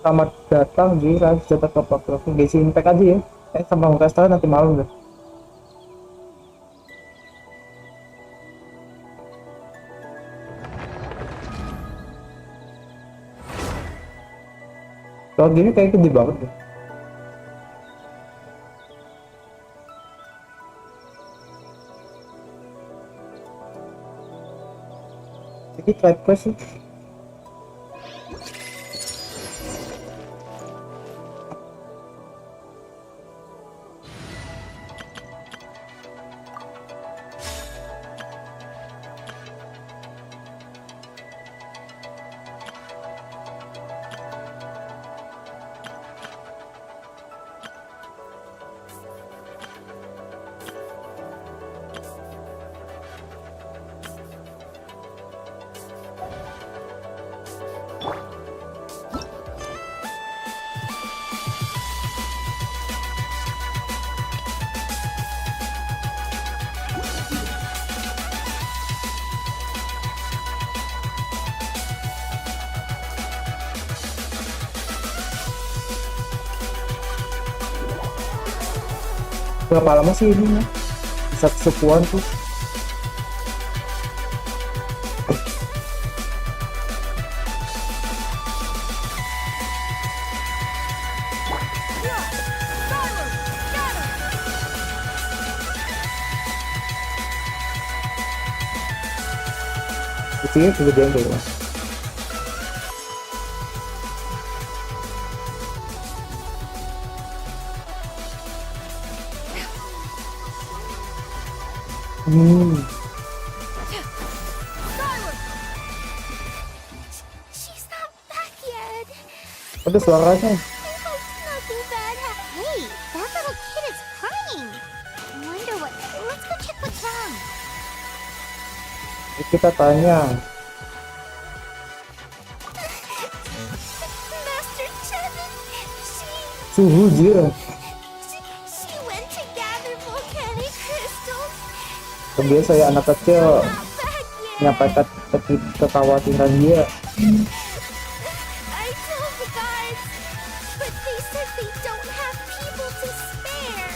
Selamat datang di Ranch Data Top Genshin Impact aja ya. Sama restoran nanti malam deh. Kalau gini kayak gede banget deh. Jadi trade quest sih. Berapa lama sih ini ya? Bisa kesepuan tuh. Kucingnya kegedean tuh. Hmm, She's not back yet. ada suaranya. I hope nothing bad Hey, that little kid is crying. I wonder what. Let's go check what's wrong. Kita tanya. Master Chevin, Suhu dia. she went to gather volcanic crystals. Kebiasa ya anak kecil Not back yet. menyampaikan kekhawatiran dia. I told the guards, but they said they don't have people to spare.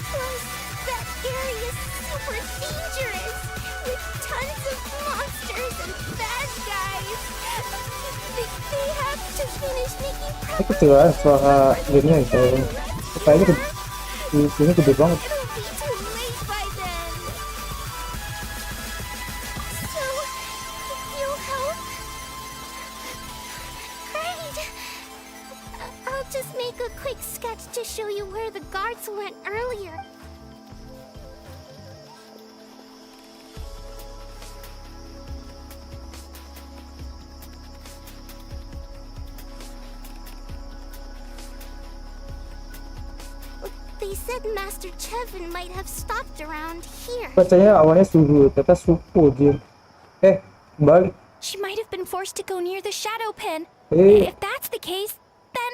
Plus, that area is super dangerous, with tons of monsters and bad guys. They have to finish making Ini kecil lah suara gamenya itu. Kayaknya di sini gede banget. It'll be too late by then. So, if you'll help. Great. I'll just make a quick sketch to show you where the guards went earlier. They said Master Chevin might have stopped around here. Bacanya awalnya suhu, ternyata suku dia. Balik. She might have been forced to go near the shadow pen. Eh, If that's the case, then...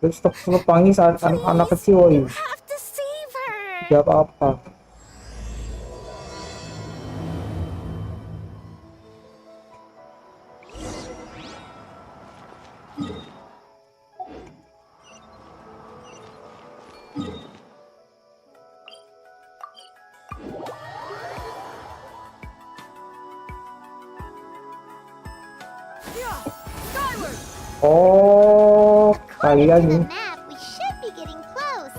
terus stop panggil saat anak kecil, woy. Have to save her. Tidak apa-apa. Oh, kalian nih. Map, we should be getting close.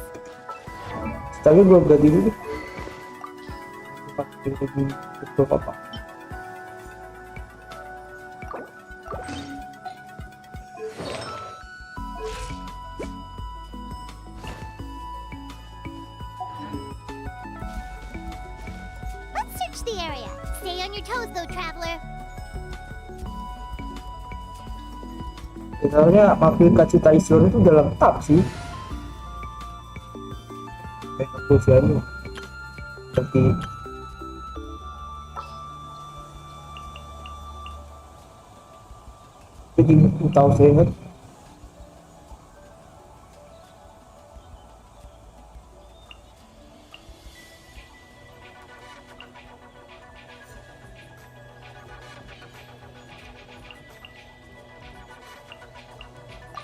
Tapi gue berarti dulu. Pakai itu apa? Let's search the area. Stay on your toes, though, traveler. Sebenarnya Mafia Cita Isor itu udah lengkap sih. Aku sih ini. Tapi jadi tahu saya ingat.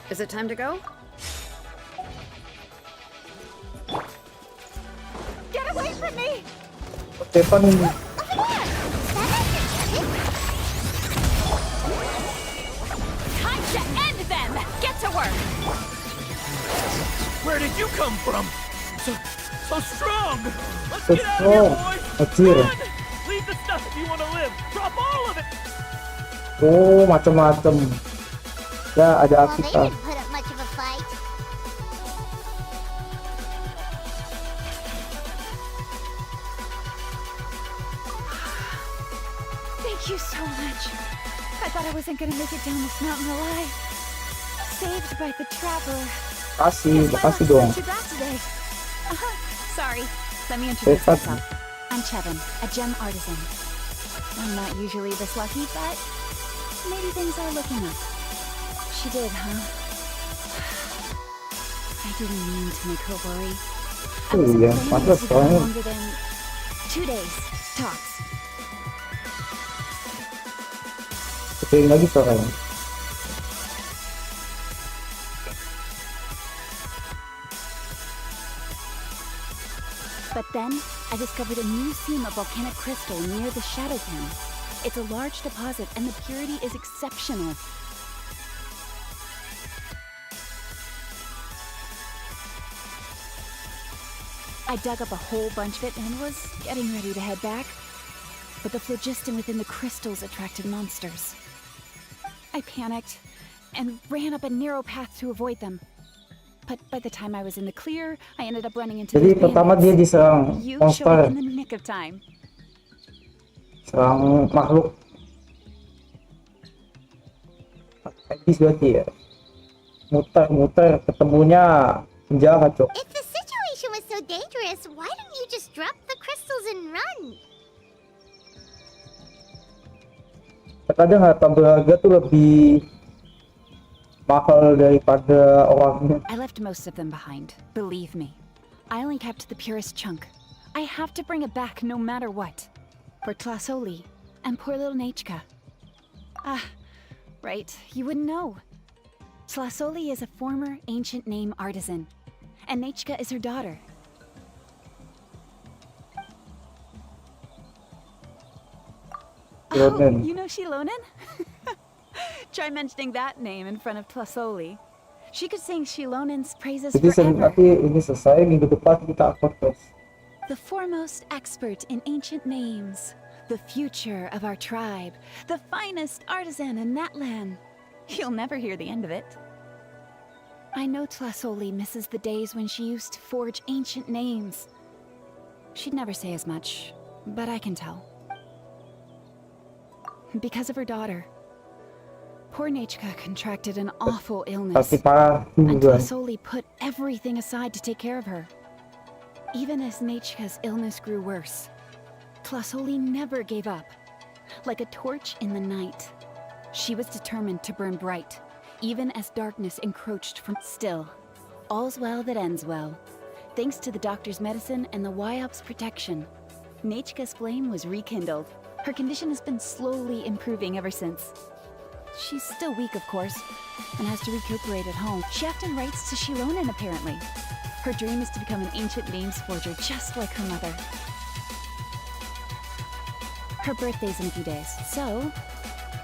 Is it time to go? Get away from me! Stefan, Time to end them! Get to work! Where did you come from? So strong! Let's so get out of here, strong. boys! Kecil. Run! Leave the stuff if you want to live! Drop all of it! Oh, macam-macam. Ya, ada Well, they Akita. didn't put up much of a fight. Thank you so much. I thought I wasn't gonna make it down this mountain alive. Saved by the traveler. Kasih, Guess my kasih luck's dong. not too bad today. Sorry. Let me introduce Stefan. myself. I'm Chevin, a gem artisan. I'm not usually this lucky, but maybe things are looking up. She did, huh? I didn't mean to make her worry. I Oh, wasn't yeah. planning Pantas to go banget. longer than 2 days, tops. Kecilin lagi soalnya. But then, I discovered a new seam of volcanic crystal near the shadow pin. It's a large deposit, and the purity is exceptional. I dug up a whole bunch of it and was getting ready to head back. But the phlogiston within the crystals attracted monsters. I panicked and ran up a narrow path to avoid them. But by the time I was in the clear, I ended up running into Jadi those pertama dia bandits. diserang You showed monster, up in the nick of time. serang makhluk. Habis berarti ya. Muter-muter ketemunya penjahat, Cok. If the situation was so dangerous, why didn't you just drop the crystals and run? Terkadang harta berharga tuh lebih mahal daripada orangnya. I left most of them behind, believe me. I only kept the purest chunk. I have to bring it back no matter what. For Tlasoli and poor little Nechka. Ah, right, you wouldn't know. Tlasoli is a former ancient name artisan, and Nechka is her daughter. Oh, Shilonen. you know Shilonen? Try mentioning that name in front of Tlasoli. She could sing Shilonen's praises Jadi forever. nanti ini selesai, minggu depan kita podcast. The foremost expert in ancient names, the future of our tribe, the finest artisan in Natlan. You'll never hear the end of it. I know Tlasoli misses the days when she used to forge ancient names. She'd never say as much, but I can tell. Because of her daughter. Poor Nechka contracted an awful illness, Tapi parah and juga. Tlasoli put everything aside to take care of her. Even as Nechka's illness grew worse, Tlasoli never gave up. Like a torch in the night, she was determined to burn bright, even as darkness encroached from still. All's well that ends well. Thanks to the doctor's medicine and the Wyop's protection, Nechka's flame was rekindled. Her condition has been slowly improving ever since. She's still weak, of course, and has to recuperate at home. She often writes to Shilonen, apparently. Her dream is to become an ancient names forger, just like her mother. Her birthday's in a few days, so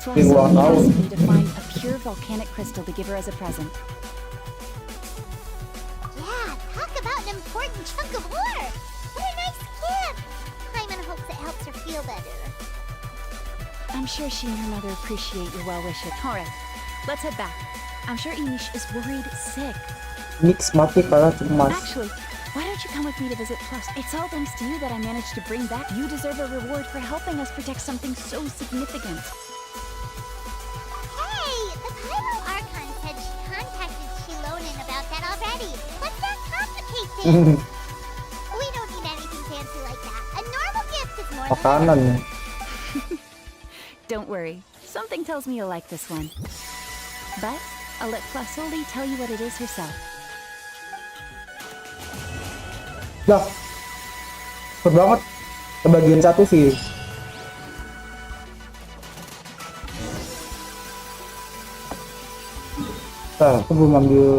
Tlasoli asked me to find a pure volcanic crystal to give her as a present. Yeah, talk about an important chunk of ore. What a nice gift. Hyman hopes it helps her feel better. I'm sure she and her mother appreciate your well wishes. Alright, let's head back. I'm sure Inish is worried sick. Mix mati parah cemas. Actually, why don't you come with me to visit Plus? It's all thanks to you that I managed to bring back. You deserve a reward for helping us protect something so significant. Hey, the Pyro Archon said she contacted Shilonen about that already. Let's not complicate things. We don't need anything fancy like that. A normal gift is more than Makanan. Don't worry, something tells me you'll like this one. But I'll let Tlasoli tell you what it is herself. Lah, cepet banget. Kebagian satu sih. Nah, aku belum ambil.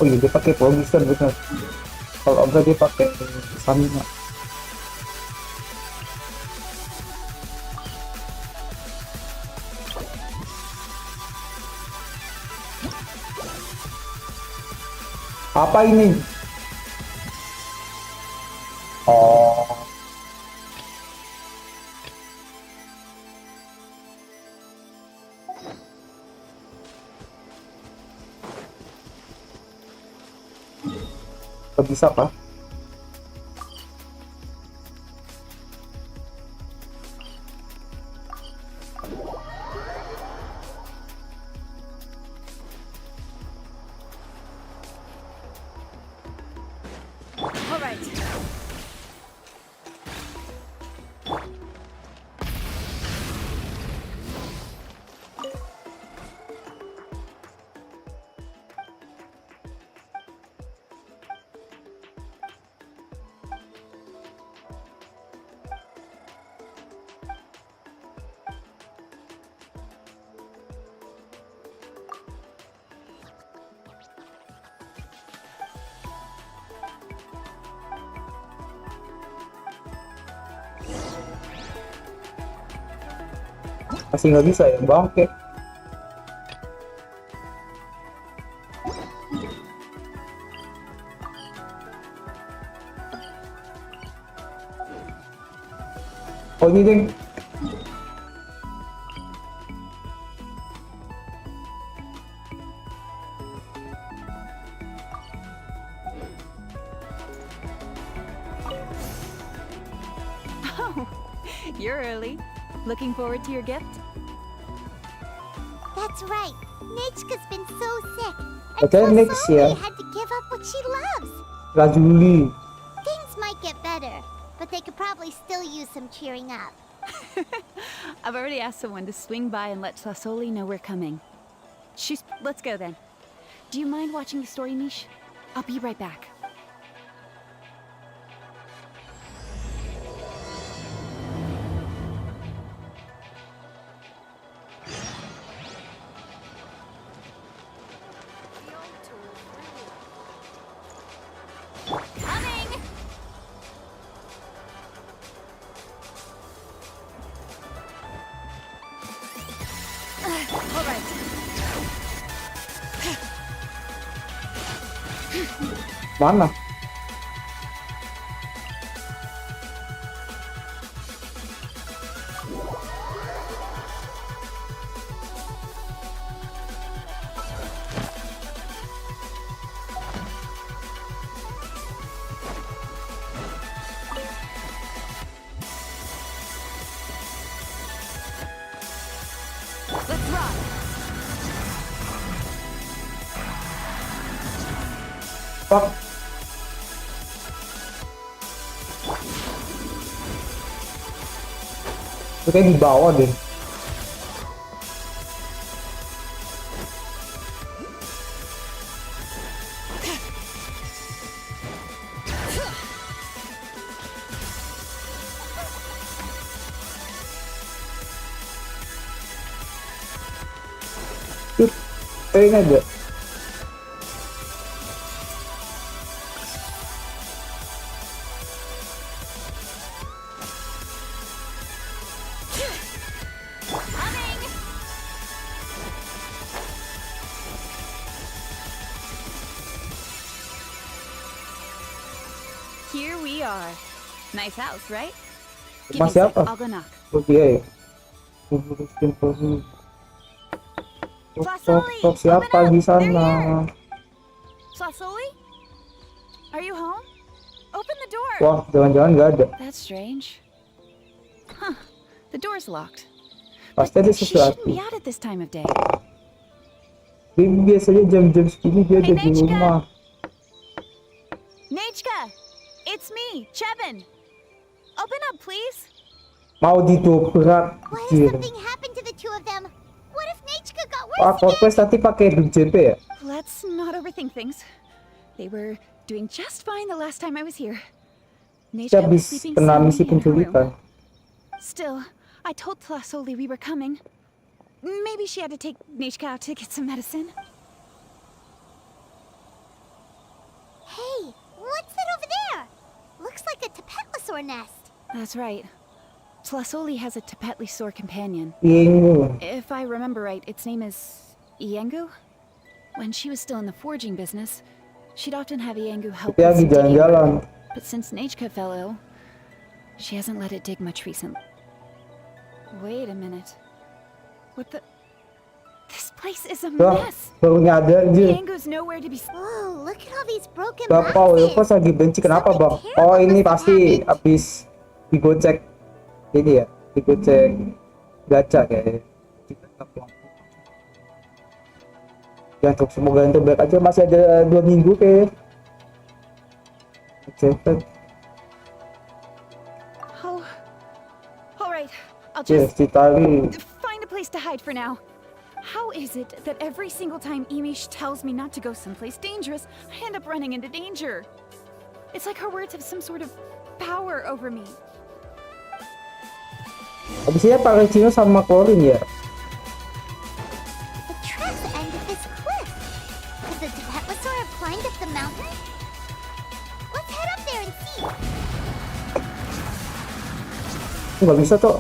Oh iya, dia pakai pogister bener. Kalau enggak dia pakai stamina. Apa ini? Oh, kok bisa pak? All right. Masih nggak bisa ya bangke. Oh ini ding. Oh, you're early. Looking forward to your gift? That's right. Nechka's been so sick. And Okay, next Klasoli year. had to give up what she loves. Rajuli. Things might get better, but they could probably still use some cheering up. I've already asked someone to swing by and let Sasoli know we're coming. Let's go then. Do you mind watching the story niche? I'll be right back. Coming! All right. Mana? Let's rock. Fuck. Itu kayak di bawah deh. Kayaknya ada. Here we are. Nice house, right? Give me Rumah a sec, siapa? I'll go knock. Oh dia ya. Sosok siapa di sana? Sasoli? Are you home? Open the door. Wah, jangan-jangan nggak ada. That's strange. Huh. The door's locked. Pasti ada She shouldn't sesuatu. be out at this time of day. Dia biasanya jam-jam segini dia ada di Hey, Nechka. rumah. Nechka! It's me, Chevin. Open up, please. Mau didobrak. What Anjir. if something happened to the two of them? What if Nechka got Wah, worse again? Corpus nanti pakai JP ya? Let's not overthink things. They were doing just fine the last time I was here. Dia Neige was habis sleeping kena soundly misi in her room. penculikan. Still, I told Tlasoli we were coming. Maybe she had to take Neige out to get some medicine. Hey, what's that over there? Looks like a Tapetlosaur nest. That's right. Tlasoli has a Tapetlisaur companion. Yengu. If I remember right, its name is Iengu? When she was still in the forging business, she'd often have Iengu help Dia with lagi some digging work. jalan-jalan. But since Neige fell ill, she hasn't let it dig much recently. Wait a minute. What the... This place is a Wah, mess! baru nyadar anjir. Iengu's nowhere to be... Whoa, look at all these broken Bapak, boxes. pas lagi benci kenapa bang? Something Oh terrible ini must have pasti happened. habis digocek ini ya, digocek gacha kayaknya. Ya untuk semoga yang terbaik aja, masih ada 2 minggu kayak. Cepet. Oh... Alright, I'll Yes, just Citali. find a place to hide for now. How is it that every single time Imish tells me not to go someplace dangerous, I end up running into danger? It's like her words have some sort of power over me. Habisnya pakai Cino sama Corin ya. The tracks end at this cliff. Could the Tapetlosaur have climbed up the mountain? Let's head up there and see. Nggak bisa tuh.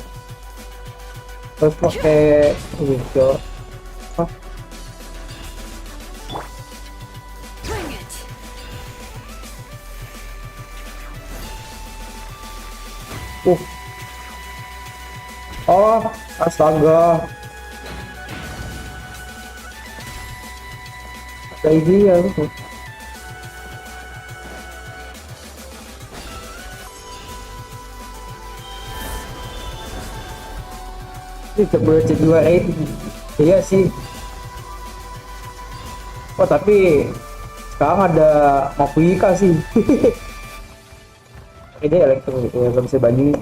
Harus pakai windshield. Hah? Bring it! Oh, astaga. Ada ini ya. Ini coba C2 iya sih. Oh tapi sekarang ada Mapuika sih. Ini elektro ya, nggak bisa bandingin.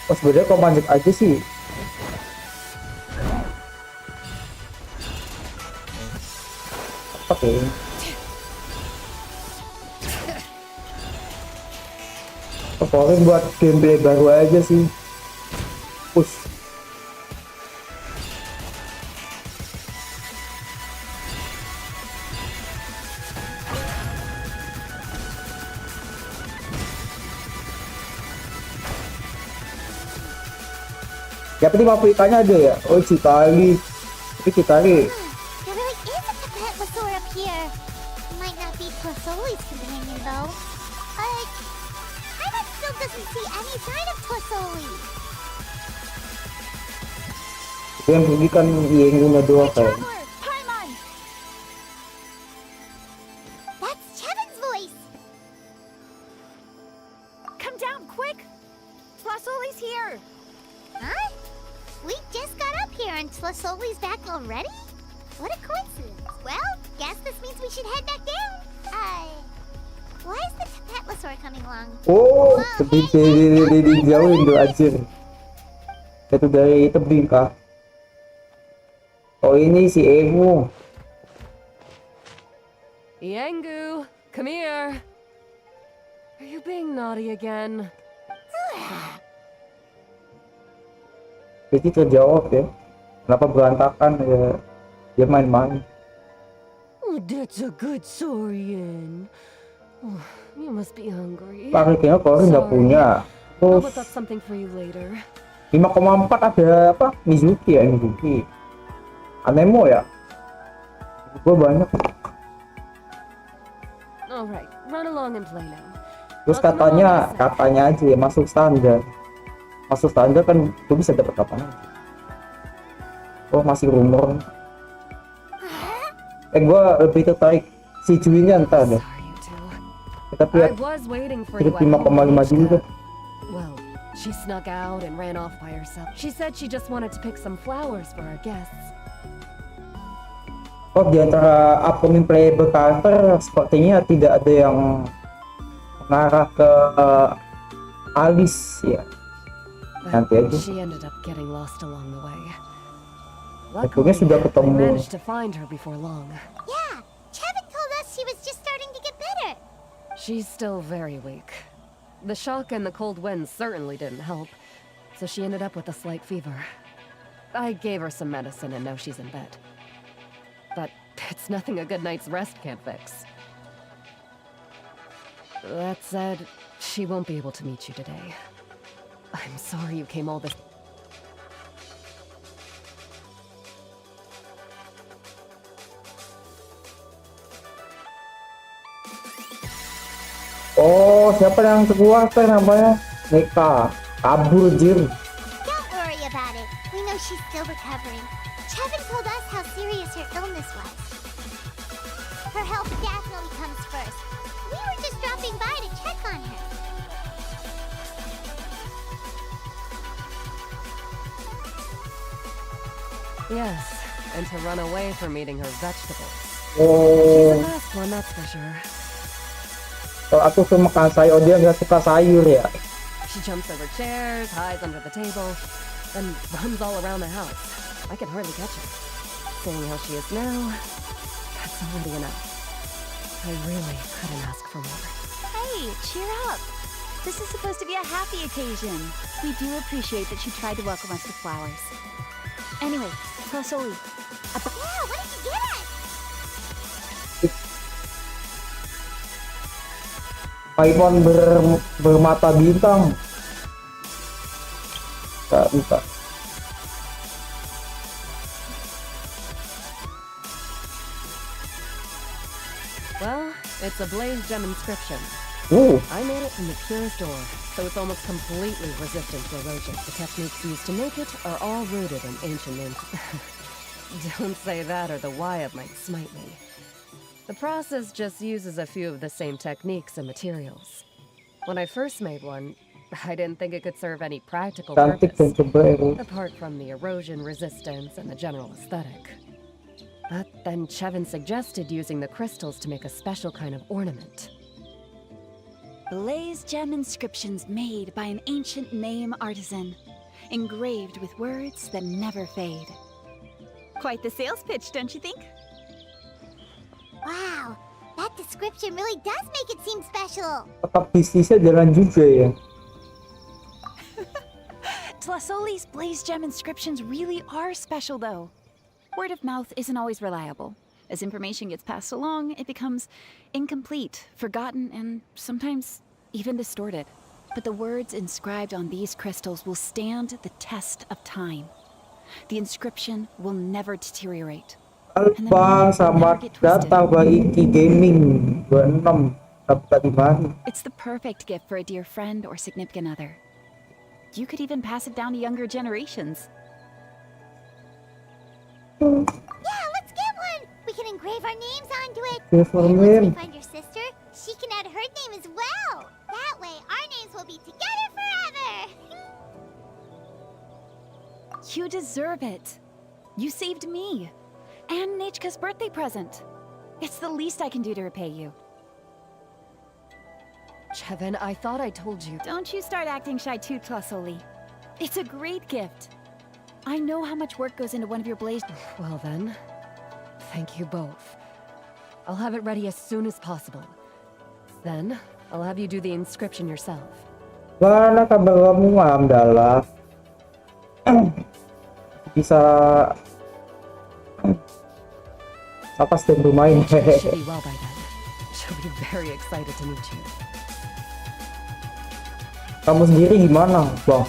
Oh sebenarnya kalau manjat aja sih. Oke. Pokoknya buat gameplay baru aja sih. Push. Ya penting mampu ikannya ada ya. Oh Citali. Tapi Citali. There really is a Tapetlosaur up here. Might not be Tlasoli's companion though. Paimon still doesn't see any sign of Tlasoli. Itu yang pergi kan Yengunya doang kan. Traveler, Paimon! That's Chevin's voice! Come down, quick! Tlasoli's here! Huh? We just got up here and Tlasoli's back already? What a coincidence. Well, guess this means we should head back down. Why is the Tapetlosaur coming along? Oh, tebing jauhin tuh anjir. Itu dari tebing kah? Oh ini si Emu. Iengu, come here. Are you being naughty again? Jadi terjawab ya. Kenapa berantakan ya? Dia main-main. Oh, that's a good Saurian. Oh, you must be hungry. Pariknya Corin nggak punya. I'll Terus look up something for you later. 5,4 ada apa? Mizuki ya, Mizuki. Anemo ya. Gue banyak. Alright, run along and play now. Terus katanya aja ya masuk standar. Masuk standar kan gue bisa dapat kapan aja. Oh masih rumor. Gue lebih tertarik si Juinnya entar deh. Sorry, you two. Tapi I ya was waiting for you hidup at 5,5 home, juga. Well, she snuck out and ran off by herself. She said she just wanted to pick some flowers for our guests. Oh, di antara upcoming playable character sepertinya tidak ada yang mengarah ke Alice ya. Nanti But aja. she ended up getting lost along the way. Untungnya Luckily, sudah I ketemu. managed to find her before long. Yeah, Chevin told us she was just starting to get better. She's still very weak. The shock and the cold winds certainly didn't help, so she ended up with a slight fever. I gave her some medicine and now she's in bed. But it's nothing a good night's rest can't fix. That said, she won't be able to meet you today. I'm sorry you came all this... Oh, siapa yang keluar teh namanya? Neka. Kabur jir. Don't worry about it. We know she's still recovering. Chevin told us how serious her illness was. Her health definitely comes first. We were just dropping by to check on her. Yes, and to run away from eating her vegetables. She's Oh, a fast one, that's for sure. kalau aku suka makan sayur, dia nggak suka sayur ya. She jumps over chairs, hides under the table, and runs all around the house. I can hardly catch her. Seeing how she is now, that's already enough. I really couldn't ask for more. Hey, cheer up. This is supposed to be a happy occasion. We do appreciate that she tried to welcome us with flowers. Anyway, Kosoli, Yeah, what did you get us? Paimon bermata bintang. Bentar. Well, it's a blaze gem inscription. I made it from the purest ore, so it's almost completely resistant to erosion. The techniques used to make it are all rooted in ancient name. Don't say that or the Wyatt might smite me. The process just uses a few of the same techniques and materials. When I first made one, I didn't think it could serve any practical Cantik dan purpose, ceber. apart from the erosion resistance and the general aesthetic. But then Chevin suggested using the crystals to make a special kind of ornament. blaze gem inscriptions made by an ancient name artisan, engraved with words that never fade. Quite the sales pitch, don't you think? Wow, that description really does make it seem special. Tetap bisnisnya jalan juga ya. Tlasoli's blaze gem inscriptions really are special, though. Word of mouth isn't always reliable. As information gets passed along, it becomes incomplete, forgotten, and sometimes even distorted. But the words inscribed on these crystals will stand the test of time. The inscription will never deteriorate. Alpha, selamat datang Iki Gaming 26. Dapat di mana? It's the perfect gift for a dear friend or significant other. You could even pass it down to younger generations. Yeah, let's get one. We can engrave our names onto it. Yes, And once we Ma'am. find your sister, she can add her name as well. That way, our names will be together forever. You deserve it. You saved me. And Nechka's birthday present. It's the least I can do to repay you. Chevin, I thought I told you. Don't you start acting shy too, Tlasoli. It's a great gift. I know how much work goes into one of your blaze... Well then, thank you both. I'll have it ready as soon as possible. Then, I'll have you do the inscription yourself. Mana kabar kamu, Amdala? Bisa apa stand bermain? She should be well by then. She'll be very excited to meet you. Kamu sendiri gimana, Bang?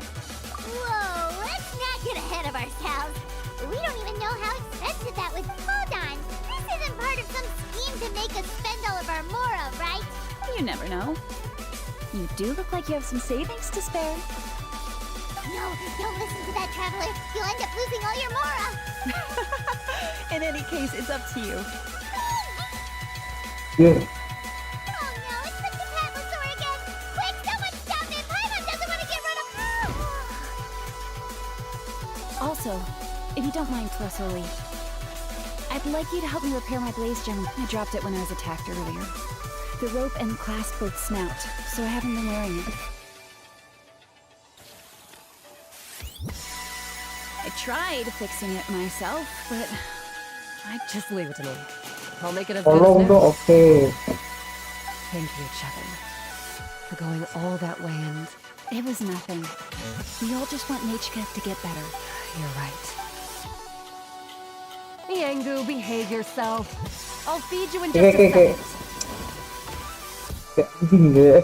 Whoa, let's not get ahead of ourselves. We don't even know how expensive that would. Hold on. This isn't part of some scheme to make us spend all of our mora, right? You never know. You do look like you have some savings to spare. No, don't listen to that traveler. You'll end up losing all your mora. In any case, it's up to you. Yeah. Oh no, it's the Catalosaur again. Quick, someone stop it. Paimon doesn't want to get run off. Also, if you don't mind, Closoli, I'd like you to help me repair my blaze gem. I dropped it when I was attacked earlier. The rope and clasp both snapped, so I haven't been wearing it. I tried fixing it myself, but Just leave it to me. I'll make it as good as Tolong new. dong, oke. Thank you, Chevin, for going all that way and... it was nothing. We all just want Nachka to get better. You're right. Yangu, behave yourself. I'll feed you in just a Oke. second. Kayak anjing ya.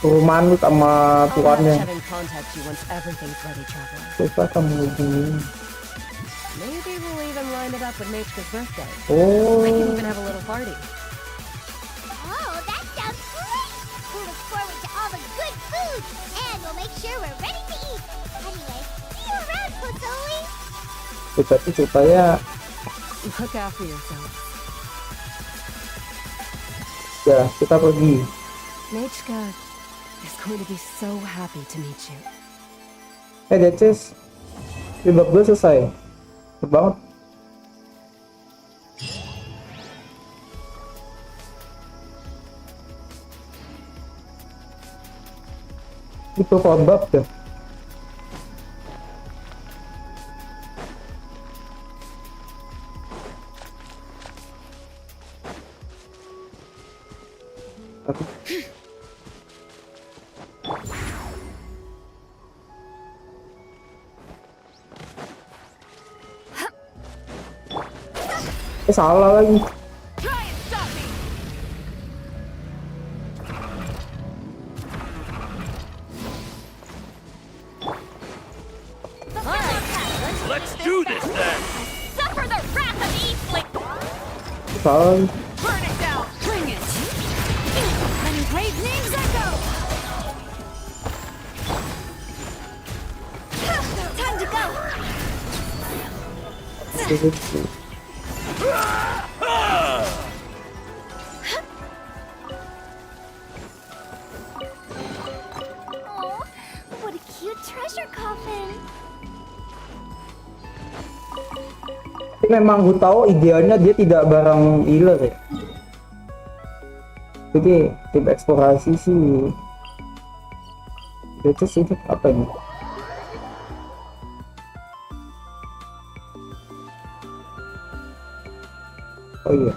Suruh manut sama I'll have tuannya. Chevin contact you once everything's ready, Traveler. Susah kamu hubungin. Maybe we'll even line it up with Nature's birthday. Oh, We can even have a little party. Oh, that sounds great! We'll look forward to all the good food, and we'll make sure we're ready to eat. Anyway, see you around, Posoli. berarti supaya Look after yourself. ya kita pergi. Nachka is going to be so happy to meet you. Deces, bab gue selesai. Cepet banget. Itu bab ya. Salah lagi. Try and stop me! Let's do this then. Suffer the wrath of Eastling! Salah lagi. Burn it down! Bring it! Let me brave names echo! Time to go! Oh, what a cute treasure coffin! Tapi memang gue tahu idealnya dia tidak barang healer ya. Jadi tim eksplorasi sih. Itu sih apa ini? Oh iya.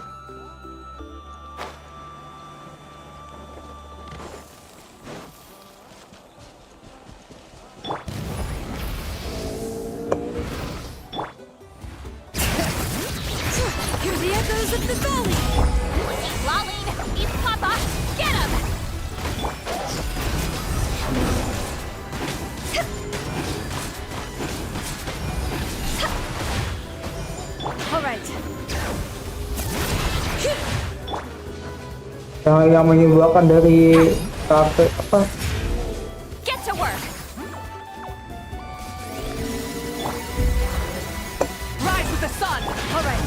Hear the echoes of the valley! Lolling! East Papa! Get him! Alright, Yang menyebabkan dari kafe apa? Get to work! rise with the sun! Alright.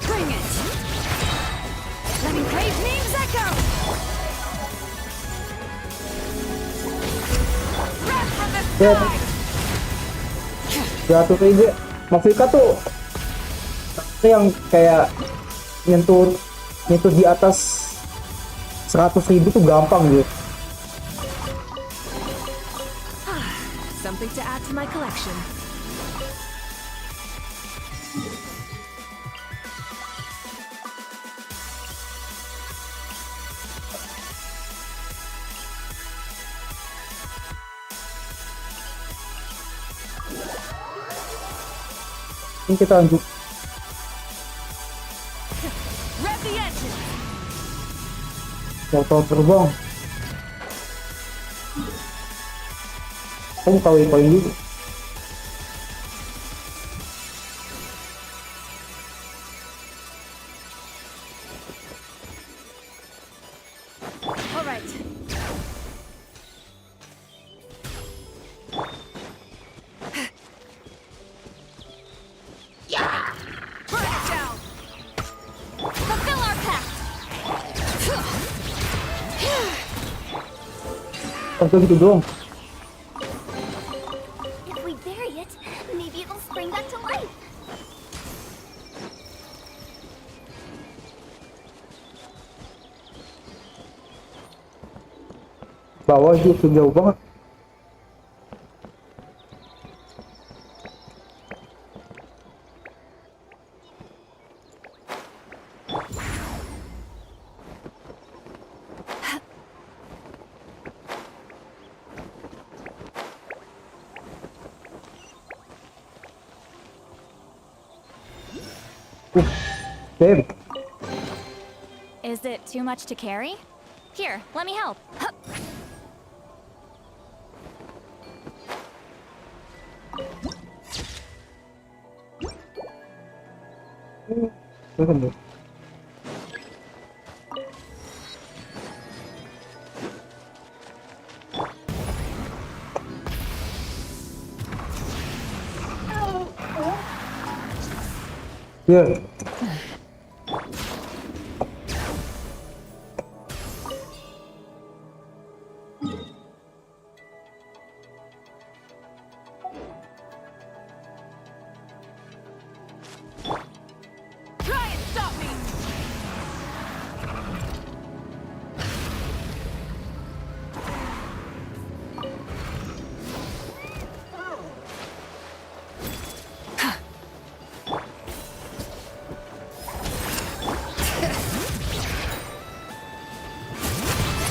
Bring it! Let me brave names echo! Wrath from the Ya, sky! jatuh ke ide. Mafika tuh yang kayak nyentuh di atas 100.000 tuh gampang gitu. Something to add to my collection. Ini kita lanjut. Rev the engine! Motor terbang. Kamu kawin dulu. Alright. Pagka gitu doang. If we bury it, maybe it'll spring back to life. Bawah itu jauh banget. Damn. Is it too much to carry? Here, let me help. Tunggu. Ya. Try and stop me!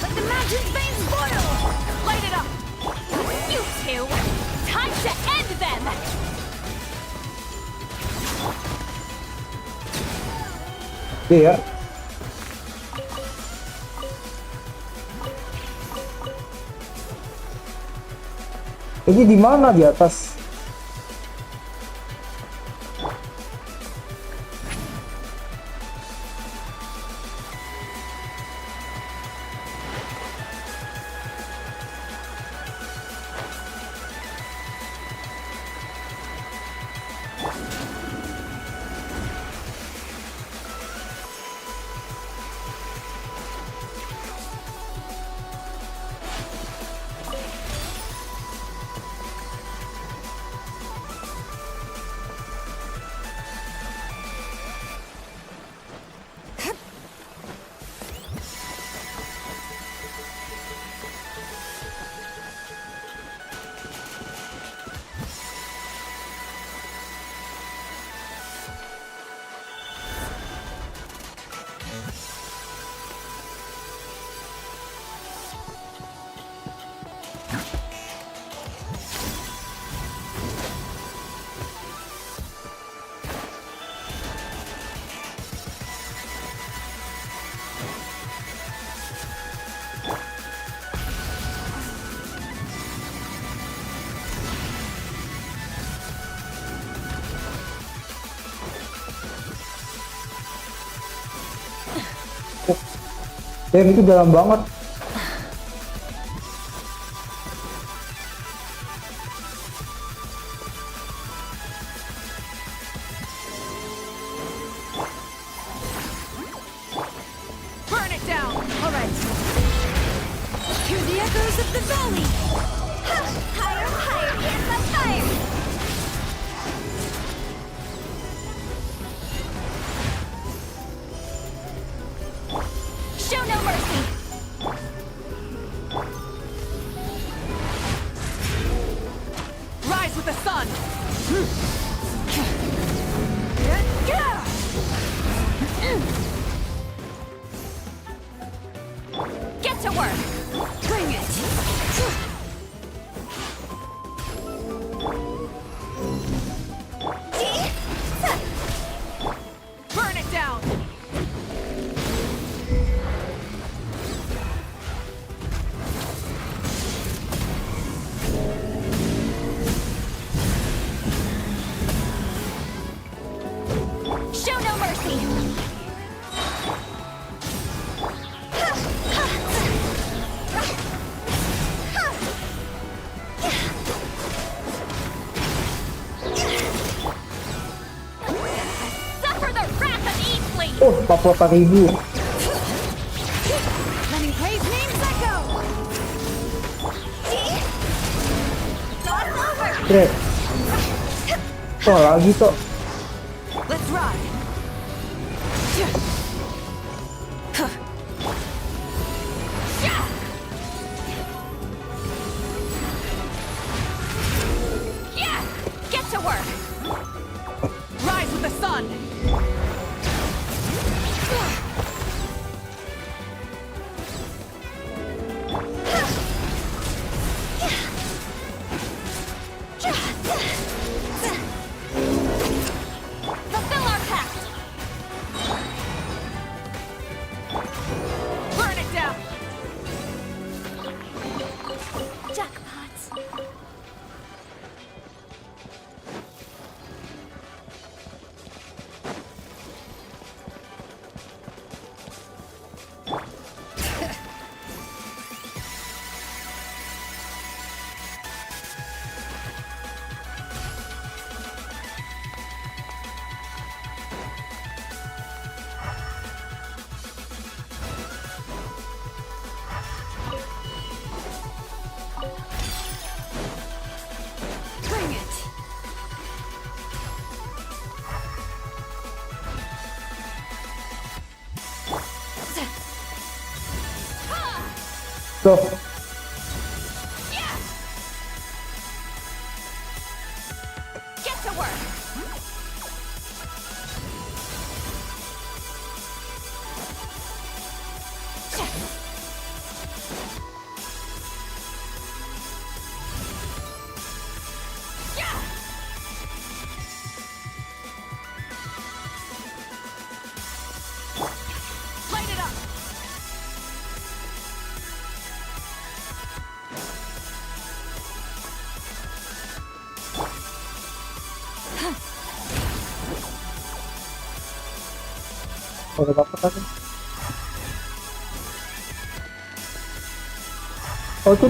Let the magic veins boil! Light it up! You two! Time to end them! Iya. Ini di mana di atas? Damn, itu dalam banget. Burn it down! Alright. Hear the echoes of the valley! Higher, higher, here's the fire! Show no mercy! Rise with the sun! Get to work! Bring it! Burn it down! Show no mercy! Suffer the wrath of Eastleigh! Oh, 44,000. Let me praise names echo! Grab. Oh lagi toh. Let's ride. Yeah! Get to work! Rise with the sun. Fulfill our pact! Burn it down. Jackpots. Bring it. Tuh. Get to work! Light it up. Oh, udah dapat kan? Oh tuh.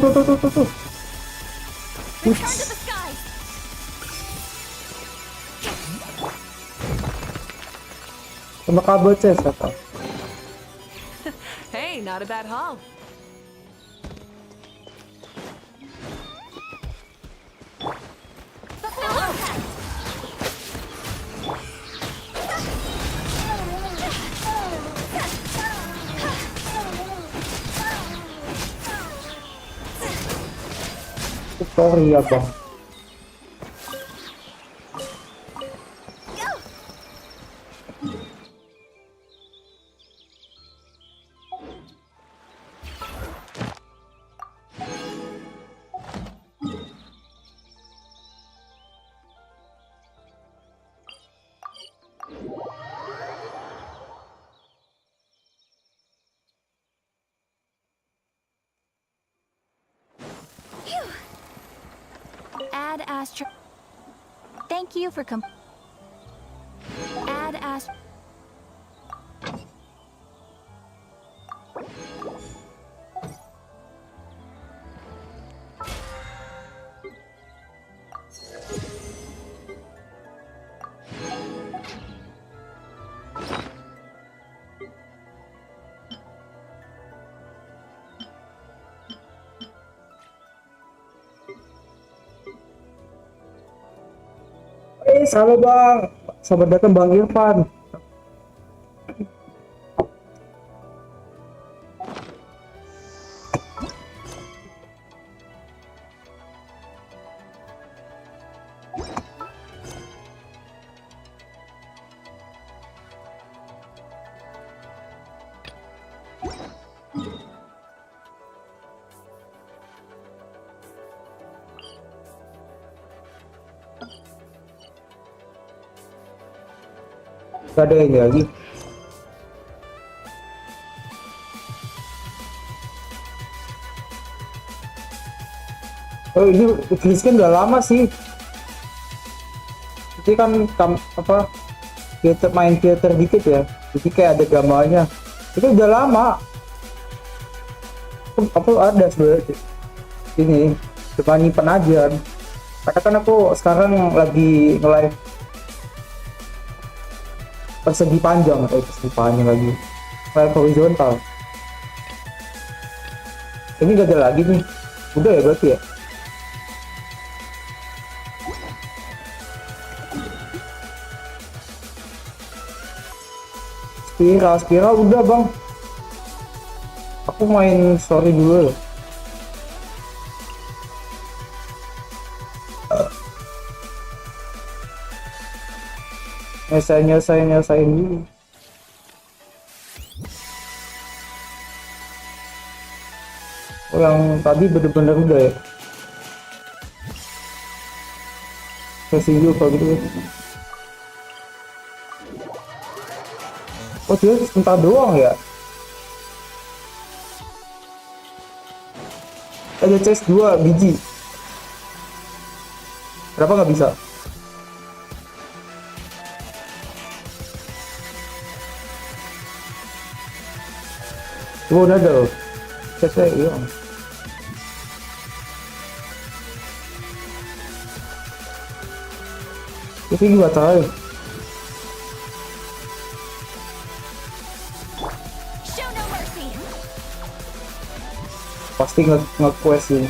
Return to the sky! Sama kabel chest apa? Hey, not a bad haul. Fulfill our pact! Tutorial bang. Add Astro. Thank you for Add Astro. Halo bang, selamat datang bang Irfan. Gak ada ini lagi. Oh ini Genshin udah lama sih. Jadi kan apa main filter dikit ya. Jadi kayak ada gambarnya. Itu udah lama. Aku ada sebenarnya ini cuma nyimpen aja. Karena kan aku sekarang lagi nge-live persegi panjang atau persegi panjang lagi live horizontal. Ini gak ada lagi nih, udah ya berarti ya. Spira udah bang. Aku main story dulu. Nyesain dulu. Oh, yang tadi bener-bener udah ya. Kasih dulu kalau gitu. Oh dia sebentar doang ya. Ada chest 2 biji. Kenapa nggak bisa? Oh udah ada loh. Chestnya hilang. Ini gimana caranya? Show no mercy. Pasti nge-quest sih.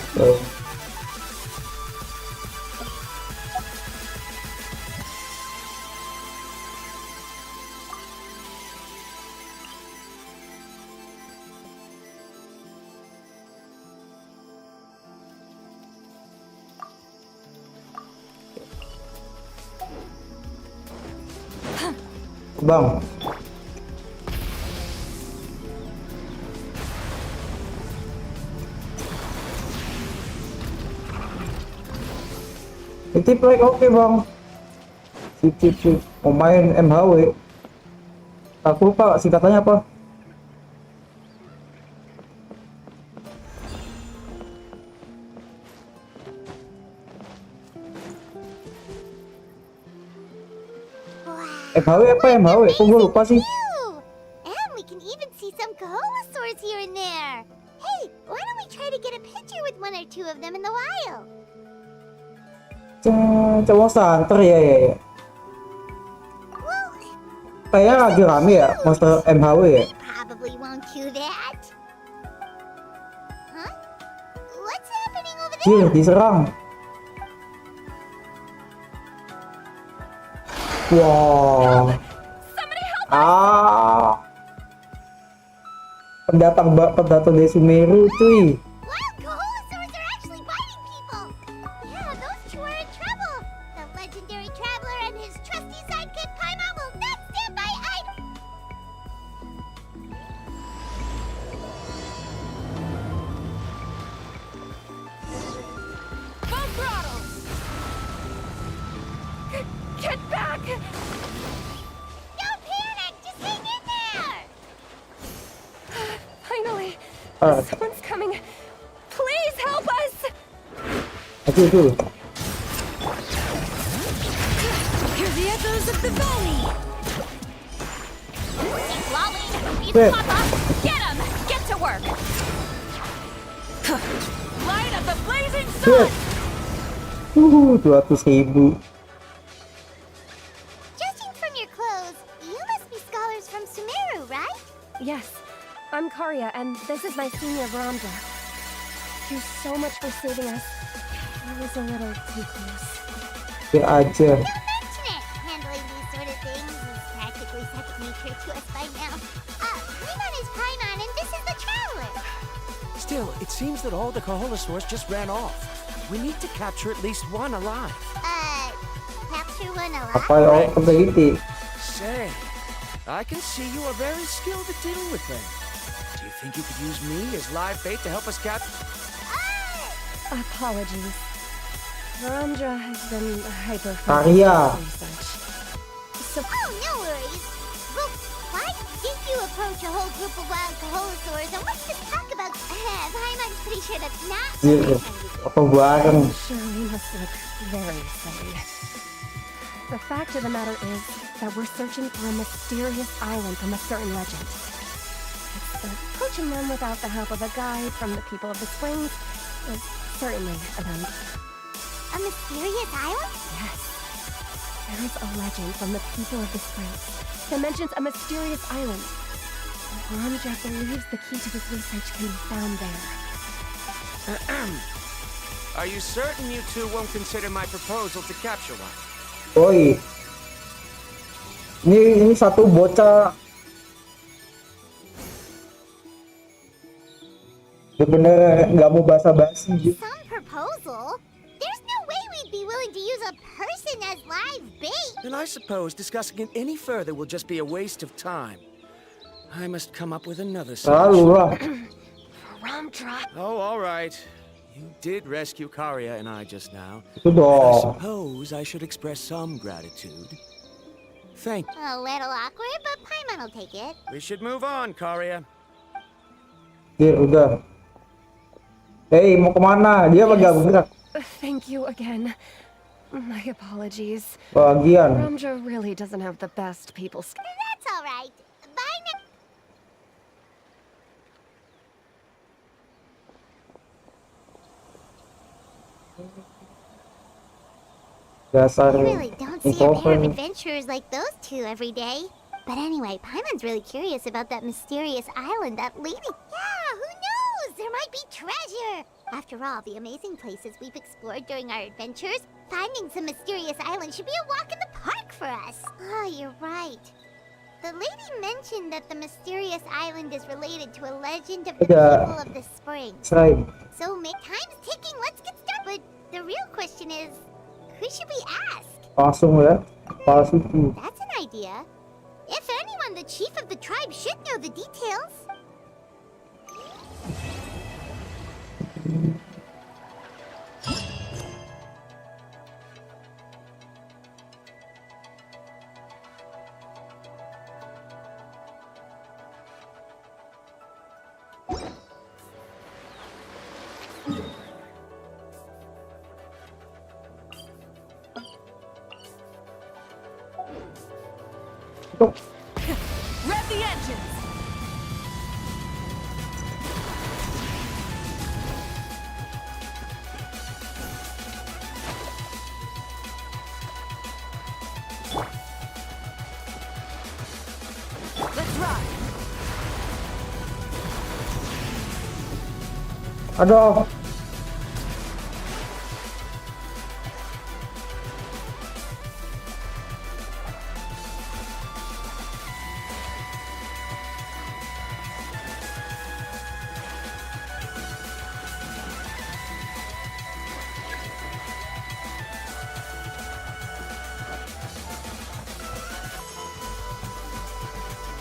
Bang, tip like oke bang. Sip. Mau main MHW. Aku lupa singkatannya apa. MHW apa MHW? Kok gue lupa sih? Ew. And we can even see some Kaholosaurs here and there. Hey, why don't we try to get a picture with one or two of them in the wild? Coba santer ya. Well, Kayaknya lagi rame ya monster MHW ya. we probably won't do that. Huh? What's happening over there? Diserang. Wow. Pendatang dari Sumeru cuy. Wild Kaholosaurs are actually biting people. Yeah, those two are in trouble. The legendary traveler and his trusty sidekick Paimon will not stand by idle. Full throttle! Get back! Don't panic, just hang in there. Finally, Ah, someone's coming. Please help us! itu. Hear the echoes of the valley! Keep lolling. Beat Wait. the pop up. Get him. Get to work. Light of the blazing Shit. sun! 200.000. Judging from your clothes, you must be scholars from Sumeru, right? Yes, I'm Karya, and this is my senior Ramja. Thank you so much for saving us. I was a little too close. Ya aja. Don't mention it. Handling these sort of things is practically second nature to us by now. Paimon is Paimon, and this is the Traveler. Still, it seems that all the Kaholosaurs just ran off. We need to capture at least one alive. Capture one alive? Apa yang peneliti? Say, I can see you are very skilled at dealing with things. Do you think you could use me as live bait to help us capture? Apologies. Ramja has been Karya. research. So Oh, no worries. Well, why did you approach a whole group of wild Kaholosaurs, and what's this talk about? Paimon's pretty sure that's not Iya. Apa bareng? sure we must look very silly. The fact of the matter is that we're searching for a mysterious island from a certain legend. Approaching them without the help of a guide from the people of the springs was certainly an A mysterious island? Yes. There is a legend from the people of the springs that mentions a mysterious island. Ramja believes the key to his research can be found there. Are you certain you two won't consider my proposal to capture one? Oi. Ini satu bocah Bener-bener nggak mau basa-basi gitu. Some proposal? There's no way we'd be willing to use a person as live bait. Then I suppose discussing it any further will just be a waste of time. I must come up with another Selalu solution. lah. Rum drop. Oh, all right. You did rescue Karia and I just now. Itu I dong. suppose I should express some gratitude. Thank you. A little awkward, but Paimon will take it. We should move on, Karia. Dir, udah. Hei, mau kemana? Dia mah gak bergerak. Thank you again. My apologies. Bagian. Ramja really doesn't have the best people skills. That's all right. Bye now. Dasar I really don't see a pair of introvert. adventurers like those two every day. But anyway, Paimon's really curious about that mysterious island that lady... Yeah, who knows? There might be treasure! After all, the amazing places we've explored during our adventures, finding some mysterious island should be a walk in the park for us. Oh, you're right. The lady mentioned that the mysterious island is related to a legend of the Yeah. people of the spring. Right. So, time's ticking, let's get started. But the real question is, who should we ask? Langsung ya. Palsu. That's an idea. If anyone, the chief of the tribe should know the details. Itu. Rev the engines! Let's ride! Aduh.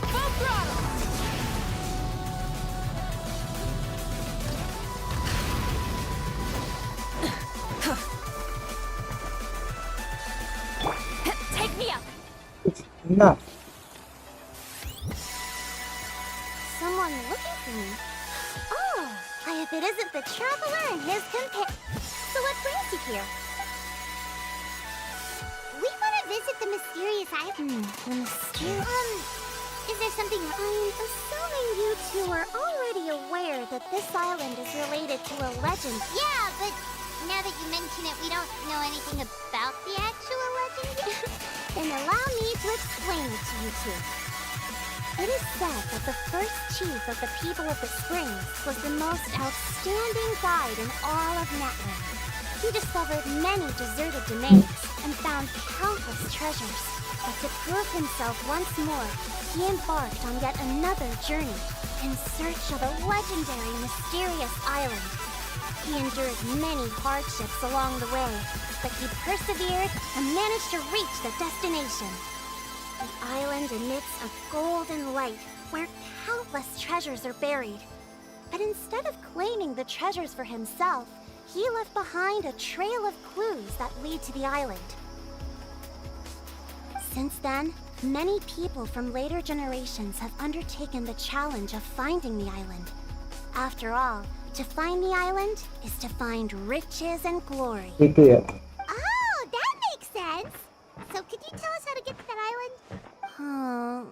Full throttle! Take me up! Nah. Someone looking for me. Oh, I hope it isn't the traveler and his companion. So what brings you here? We want to visit the mysterious island. The mysterious... is there something... I'm assuming you two are already aware that this island is related to a legend. Yeah, but now that you mention it, we don't know anything about the actual legend yet. Then allow me to explain it to you two. It is said that the first chief of the people of the Springs was the most outstanding guide in all of Netland. He discovered many deserted domains and found countless treasures. But to prove himself once more, he embarked on yet another journey in search of a legendary mysterious island. He endured many hardships along the way, but he persevered and managed to reach the destination. The island emits a golden light where countless treasures are buried. But instead of claiming the treasures for himself, he left behind a trail of clues that lead to the island. Since then, many people from later generations have undertaken the challenge of finding the island. After all, to find the island is to find riches and glory. Gitu ya. Oh, that makes sense. So could you tell us how to get to that island? Oh,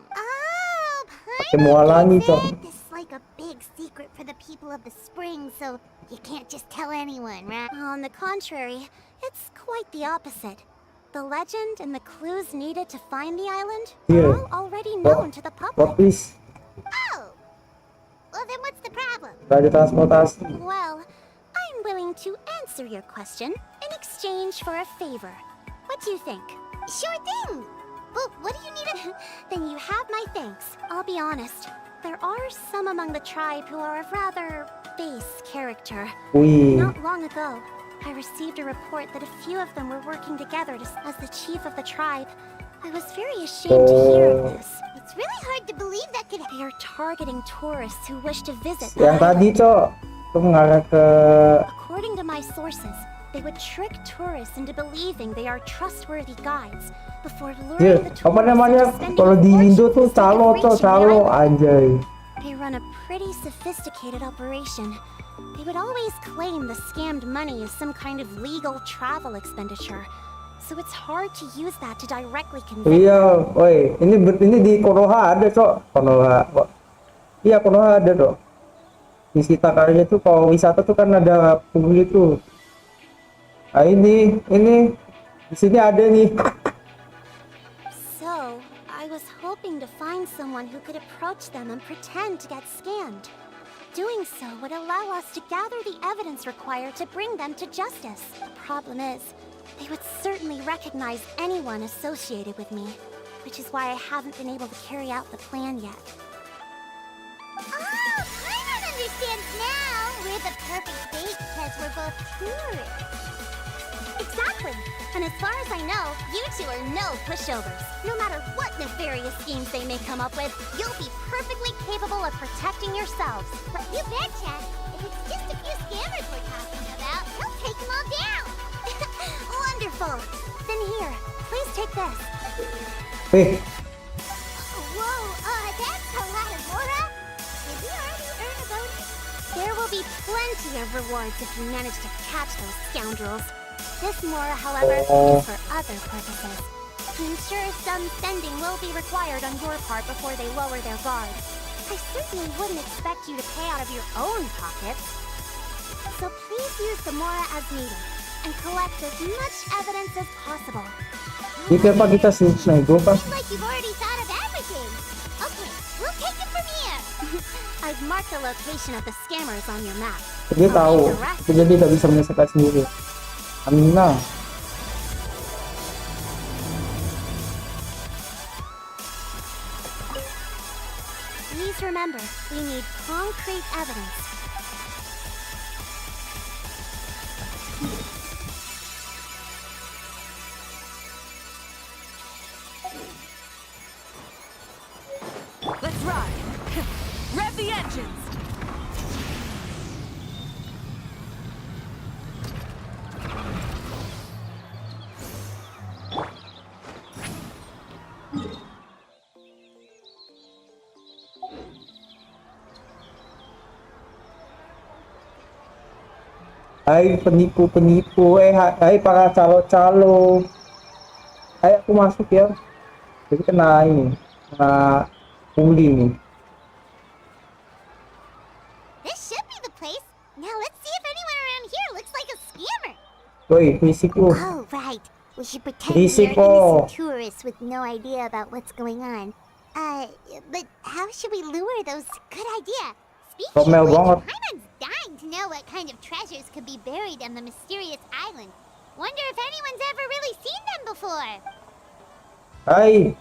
Mualangi, Cok. this is like a big secret for the people of the spring, so you can't just tell anyone, right? On the contrary, it's quite the opposite. The legend and the clues needed to find the island Yeah. are all already known to the Plot public. twist. Oh! Well, then what's the problem? Gak ada transportasi. Well, I'm willing to answer your question in exchange for a favor. What do you think? Sure thing! But what do you need to... Then you have my thanks. I'll be honest. There are some among the tribe who are of rather space character. Wih. Not long ago, I received a report that a few of them were working together as the chief of the tribe. I was very ashamed to hear of this. It's really hard to believe that could They are targeting tourists who wish to visit Yang the tadi, island. Cok. Itu mengarah ke... According to my sources, they would trick tourists into believing they are trustworthy guides before luring the Apa tourists namanya? into spending Kalau a di Indo fortune tuh for the sake of calo, Cok. reaching the Calo. island. Anjay. They run a pretty sophisticated operation. They would always claim the scammed money is some kind of legal travel expenditure. So it's hard to use that to directly convict them. Iya, woi. Ini di Konoha ada, Cok. Konoha. Iya, Konoha ada, Cok. Di Sitakarya tuh kalau wisata tuh kan ada pungli tuh. Nah, ini di sini ada nih. So, I was hoping to find someone who could approach them and pretend to get scammed. Doing so would allow us to gather the evidence required to bring them to justice. The problem is, they would certainly recognize anyone associated with me, which is why I haven't been able to carry out the plan yet. Oh, I understand now. We're the perfect date because we're both tourists. Exactly! And as far as I know, you two are no pushovers. No matter what nefarious schemes they may come up with, you'll be perfectly capable of protecting yourselves. But you betcha. If it's just a few scammers we're talking about, he'll take them all down. Wonderful! Then here, please take this. Wih, Whoa, that's a lot of Mora. Did we already earn a bonus? There will be plenty of rewards if you manage to catch those scoundrels. This Mora, however, is for other purposes. I'm sure some spending will be required on your part before they lower their guard. I certainly wouldn't expect you to pay out of your own pockets. So please use the Mora as needed, and collect as much evidence as possible. ini kenapa kita nego kan? Seems like you've already thought of everything. Okay, we'll take it from here. I've marked the location of the scammers on your map. Dia tahu, jadi tidak bisa menyelesaikan sendiri. Amina. Please remember, we need concrete evidence. Let's ride! Rev the engines! Hai penipu-penipu, hai para calo-calo. Hai aku masuk ya. Jadi kena ini, kena pungli nih. This should be the place. Now let's see if anyone around here looks like a scammer. Woi, risiko. Oh, right. We should pretend we're Risiko. innocent tourists with no idea about what's going on. But how should we lure those? Good idea. Speaking Romel of which, banget. Paimon's dying to know what kind of treasures could be buried on the mysterious island. Wonder if anyone's ever really seen them before. Hai,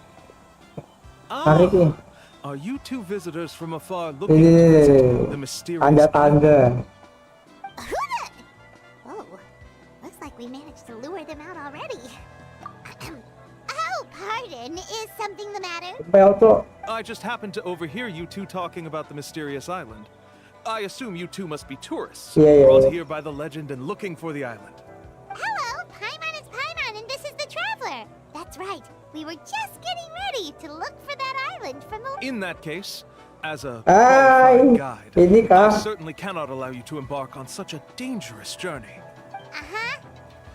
tarik nih. Are you two visitors from afar looking to visit the mysterious island? Tanda-tanda. Who the? Oh, looks like we managed to lure them out already. Oh, pardon. Is something the matter? Pel tuh. I just happened to overhear you two talking about the mysterious island. I assume you two must be tourists, Yeah. brought here by the legend and looking for the island. Hello, Paimon is Paimon, and this is the Traveler. That's right. We were just getting ready to look for that island from over. In that case, as a Hai, qualified guide, ini I kah? certainly cannot allow you to embark on such a dangerous journey. Uh-huh.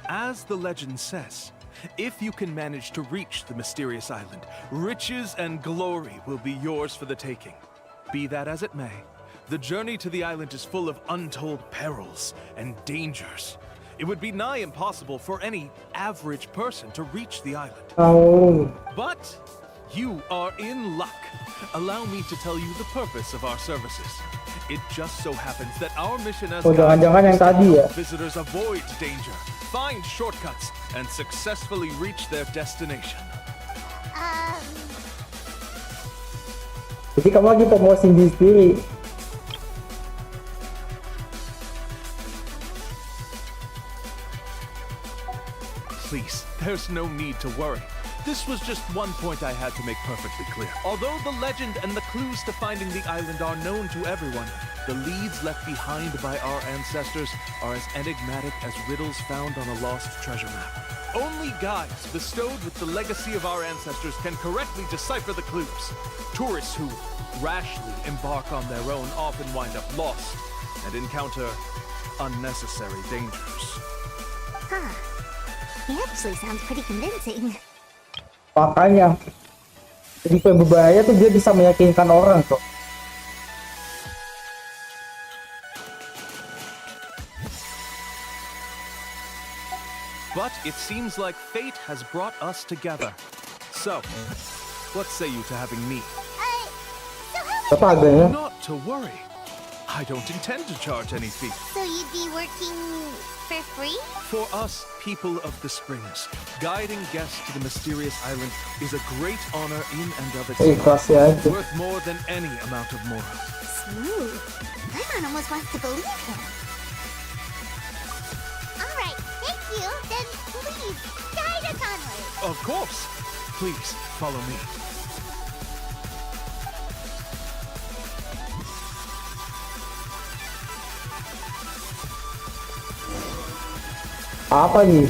As the legend says, if you can manage to reach the mysterious island, riches and glory will be yours for the taking. Be that as it may, the journey to the island is full of untold perils and dangers. It would be nigh impossible for any average person to reach the island. Oh, But you are in luck. Allow me to tell you the purpose of our services. It just so happens that our mission as Oh, jangan-jangan yang guides is to tadi ya? help visitors avoid danger, find shortcuts, and successfully reach their destination. jadi kamu lagi promosi diri sendiri. There's no need to worry. This was just one point I had to make perfectly clear. Although the legend and the clues to finding the island are known to everyone, the leads left behind by our ancestors are as enigmatic as riddles found on a lost treasure map. Only guides bestowed with the legacy of our ancestors can correctly decipher the clues. Tourists who rashly embark on their own often wind up lost and encounter unnecessary dangers. Huh. He actually sounds pretty convincing. Makanya jadi yang berbahaya tuh dia bisa meyakinkan orang tuh. But it seems like fate has brought us together. So, what say you to having me? So how Apa harganya? Not to worry. I don't intend to charge any fee. So you'd be working for free? For us, people of the Springs, guiding guests to the mysterious island is a great honor in and of itself. Ikhlas ya aja. Worth more than any amount of more. Smooth. Paimon almost wants to believe him. Alright, thank you. Then please, guide us onward. Of course. Please, follow me. Apa nih?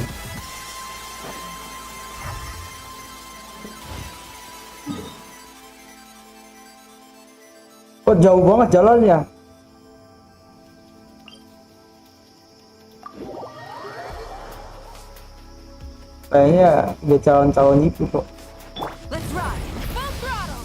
Kok jauh banget jalannya? Kayaknya dia calon-calon itu kok. Let's ride! Full throttle!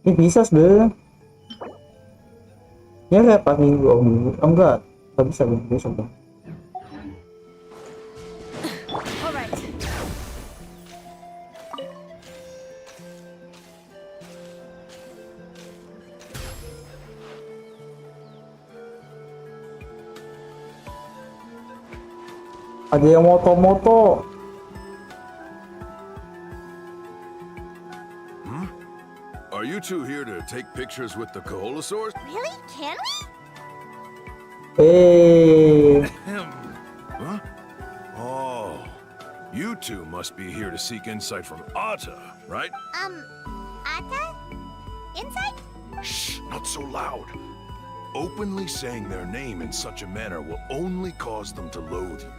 Ini bisa sebenarnya. Ya kayak pas minggu, oh, enggak bisa minggu sebenarnya. All right. Ada yang moto-moto. Are you two here to take pictures with the Koholosaurs? Really? Can we? Huh? Oh, you two must be here to seek insight from Atta, right? Atta? Inside? Shh, not so loud. Openly saying their name in such a manner will only cause them to loathe you.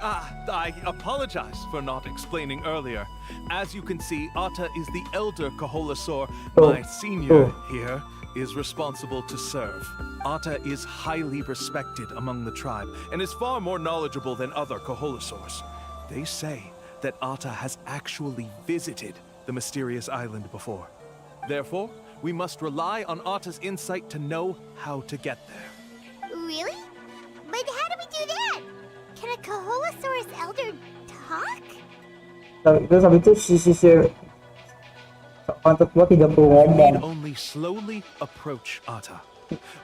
I apologize for not explaining earlier. As you can see, Atta is the elder Koholosaur. My senior here is responsible to serve. Atta is highly respected among the tribe and is far more knowledgeable than other Koholosaurs. They say that Atta has actually visited the mysterious island before. Therefore, we must rely on Atta's insight to know how to get there. Really? But how do we do that? Can a Koholosaurus elder talk? Terus habis itu si pantat gua tidak perlu You need ngomong. only slowly approach Atta.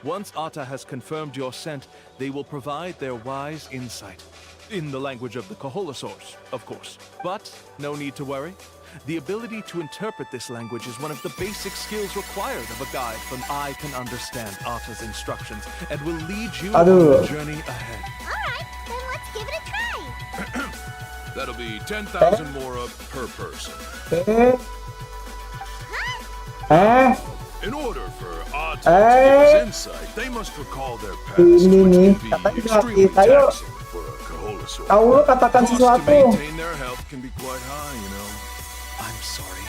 Once Atta has confirmed your scent, they will provide their wise insight. In the language of the Koholosaurs, of course. But no need to worry. The ability to interpret this language is one of the basic skills required of a guide, from I can understand Atta's instructions and will lead you on the journey ahead. Alright, then let's give it a try. That'll be 10,000 more up per person. In order for Atta to give us insight, they must recall their past, which Ini nih, can be katanya extremely ayo, taxing for a Koholosaur. tahu lu katakan Costs to sesuatu. maintain their health can be quite high, you know. I'm sorry.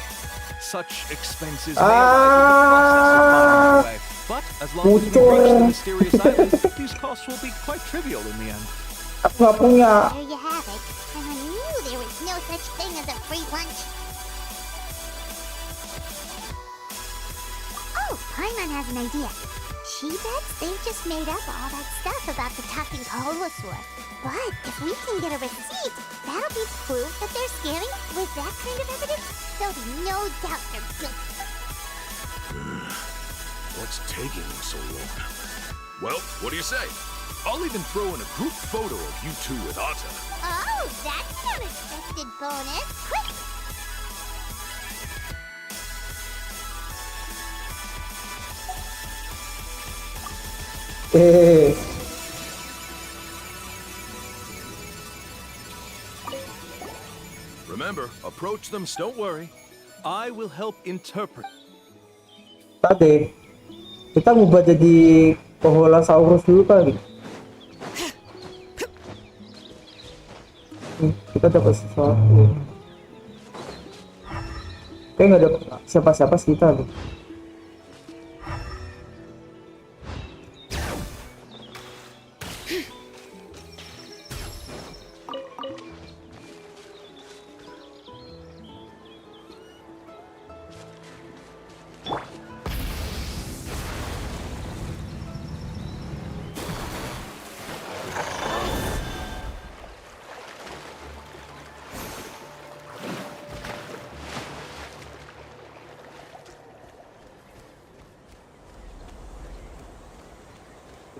Such expenses may arise in the process of finding our way. But as long as we reach the mysterious island, these costs will be quite trivial in the end. Aku nggak punya. There you have it. And I knew there was no such thing as a free lunch. Oh, Paimon has an idea. She bets they've just made up all that stuff about the talking Koholosaur. But if we can get a receipt, that'll be proof that they're scamming. With that kind of evidence, there'll be no doubt they're guilty. What's taking them so long? Well, what do you say? I'll even throw in a group photo of you two with Atta. Oh, that's an unexpected bonus. Quick! Remember, approach them. Don't worry. I will help interpret. Tadi kita ngubah jadi Koholosaurus dulu kali. Kita dapat sesuatu. Kayak nggak ada siapa-siapa sih kita.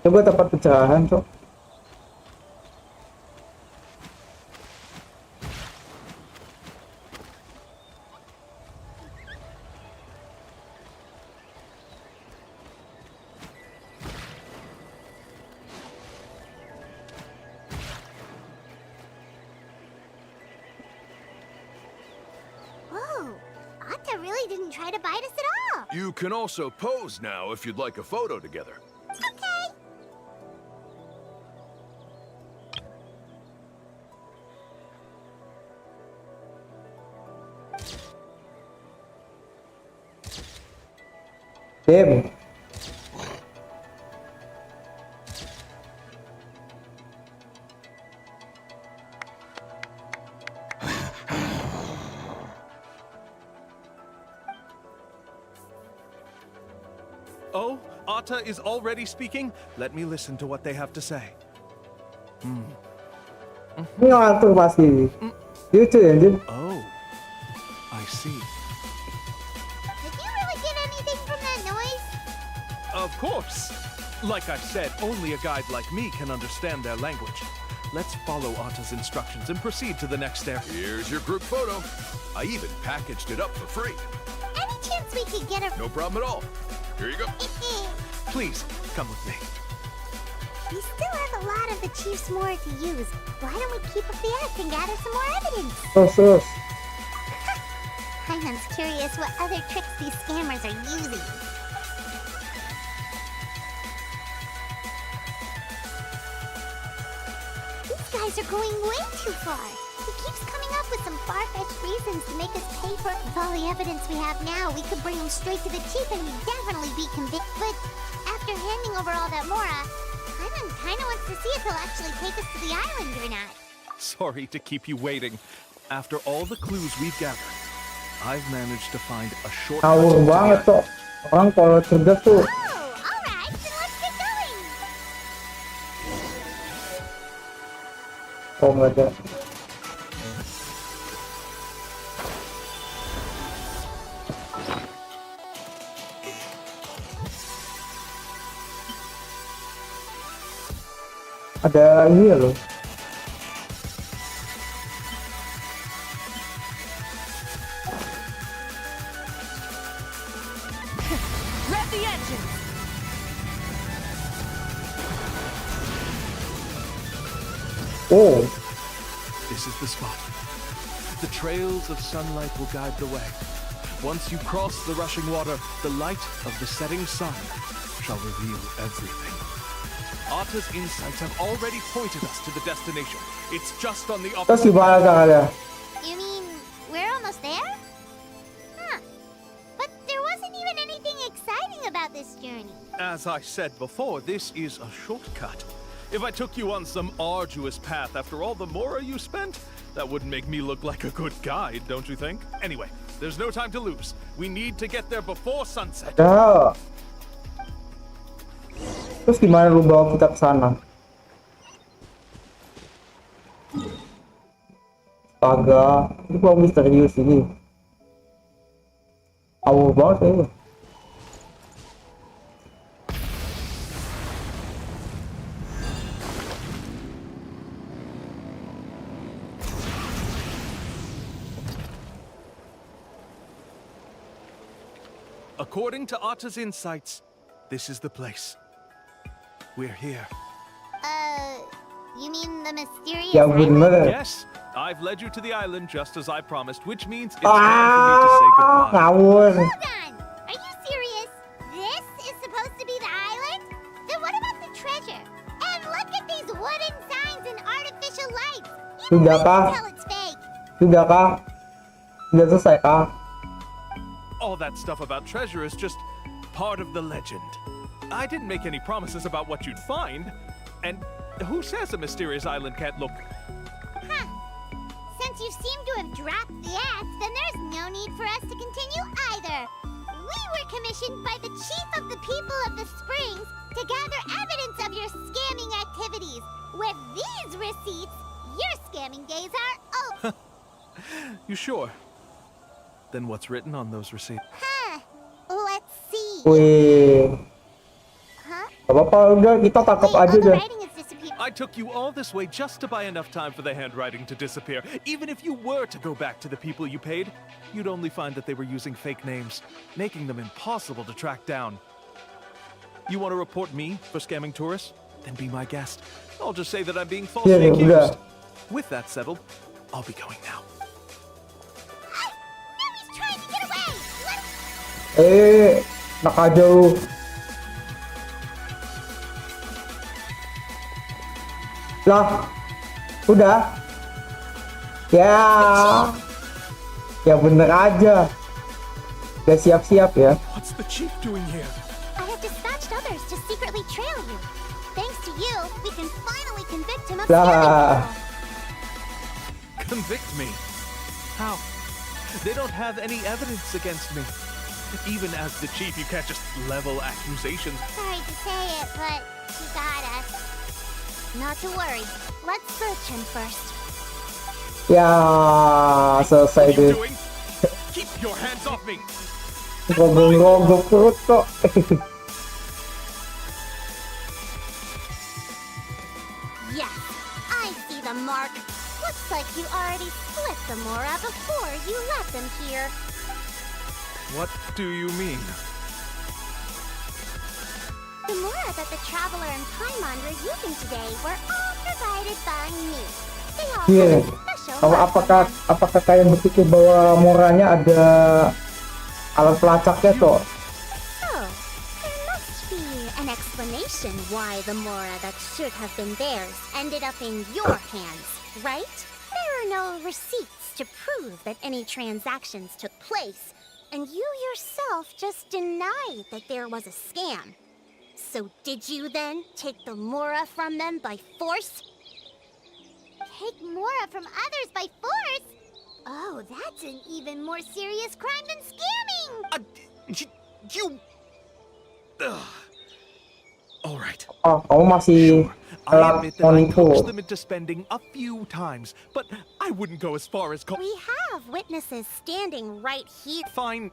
Coba tempat pecahan, Cok. Whoa, Atta really didn't try to bite us at all. You can also pose now if you'd like a photo together. Okay. Dem. Oh, Atta is already speaking? Let me listen to what they have to say. Ini ngantuk masih. Lucu ya, Jin. Oh, I see. Did you really get anything from that noise? Of course. Like I said, only a guide like me can understand their language. Let's follow Atta's instructions and proceed to the next area. Here's your group photo. I even packaged it up for free. Any chance we could get a... No problem at all. Here you go. Please, come with me. We still have a lot of the Chief's more to use. Why don't we keep up the act and gather some more evidence? Terus. Paimon curious what other tricks these scammers are using. These guys are going way too far. He keeps coming up with some far-fetched reasons to make us pay for it. With all the evidence we have now, we could bring him straight to the chief and he'd definitely be convicted. But after handing over all that Mora, Paimon kinda wants to see if he'll actually take us to the island or not. Sorry to keep you waiting. After all the clues we've gathered, I've managed to find a shortcut to Ngawur the banget, Cok. Orang kalau cerdas tuh. Oh, alright, then let's get going. Oh, nggak ada. Ada ini ya loh. Rev the engine! Oh, This is the spot. The trails of sunlight will guide the way. Once you cross the rushing water, the light of the setting sun shall reveal everything. Atta's insights have already pointed us to the destination. It's just on the terus opposite. gimana caranya? You mean we're almost there? Huh. But there wasn't even anything exciting about this journey. As I said before, this is a shortcut. If I took you on some arduous path after all the Mora you spent, that wouldn't make me look like a good guide, don't you think? Anyway, there's no time to lose. We need to get there before sunset. Ya. Terus gimana lu bawa kita ke sana? Astaga, ini kok misterius ini. Awal banget ini. According to Atta's insights, this is the place. We're here. You mean the mysterious Ya island? bener. Yes, I've led you to the island just as I promised, which means it's time for me to say goodbye. Ngawur. Hold on! Are you serious? This is supposed to be the island? Then what about the treasure? And look at these wooden signs and artificial lights! You Sudah can kah? tell it's fake! Sudah kah? Sudah selesai kah? All that stuff about treasure is just part of the legend. I didn't make any promises about what you'd find. And who says a mysterious island can't look? Huh. Since you seem to have dropped the axe, then there's no need for us to continue either. We were commissioned by the chief of the people of the Springs to gather evidence of your scamming activities. With these receipts, your scamming days are over. You sure? Then what's written on those receipts? Huh. Let's see. Wih. Huh? Gak apa-apa, udah kita tangkap Wait, aja all the deh. writing has disappeared. I took you all this way just to buy enough time for the handwriting to disappear. Even if you were to go back to the people you paid, you'd only find that they were using fake names, making them impossible to track down. You want to report me for scamming tourists? Then be my guest. I'll just say that I'm being falsely Yeah, accused. udah. With that settled, I'll be going now. Ah, now he's trying to get away. Let's... Nakajauh. Lah, udah. Ya bener aja. Udah siap-siap ya. What's the chief doing here? I have dispatched others to secretly trail you. Thanks to you, we can finally convict him of Lah. scamming people. Convict me? How? They don't have any evidence against me. Even as the chief, you can't just level accusations. Sorry to say it, but he got us. Not to worry. Let's search him first. Ya, selesai What are you deh. doing? Keep your hands off me! Ngogok perut kok. Yes, I see the mark. Looks like you already split the Mora before you let them here. What do you mean? The Mora that the Traveler and Paimon were using today were all provided by me. They all Iya. have a special mark on them. Apakah kalian berpikir bahwa moranya ada alat pelacaknya toh? So, there must be an explanation why the Mora that should have been theirs ended up in your hands, right? There are no receipts to prove that any transactions took place, and you yourself just denied that there was a scam. So did you then take the Mora from them by force? Take Mora from others by force? Oh, that's an even more serious crime than scamming! You... All right. Oh, kamu masih I alat admit that I monitor. coaxed them into spending a few times, but I wouldn't go as far as We have witnesses standing right here. Fine.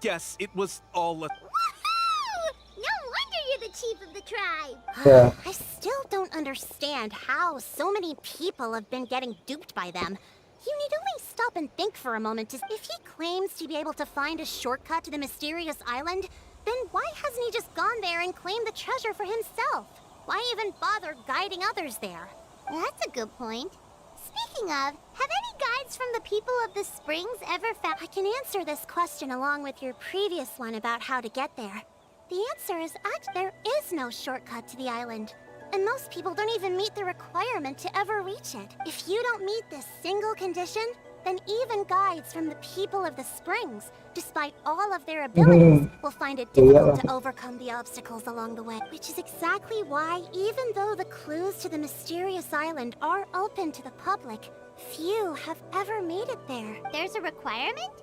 Yes, it was all a... Woohoo! No wonder you're the chief of the tribe. Yeah. I still don't understand how so many people have been getting duped by them. You need only stop and think for a moment. If he claims to be able to find a shortcut to the mysterious island, then why hasn't he just gone there and claimed the treasure for himself? Why even bother guiding others there? That's a good point. Speaking of, have any guides from the people of the Springs ever found... I can answer this question along with your previous one about how to get there. The answer is there is no shortcut to the island. And most people don't even meet the requirement to ever reach it. If you don't meet this single condition, then even guides from the people of the Springs, despite all of their abilities, will find it difficult to overcome the obstacles along the way. Which is exactly why, even though the clues to the mysterious island are open to the public, few have ever made it there. There's a requirement?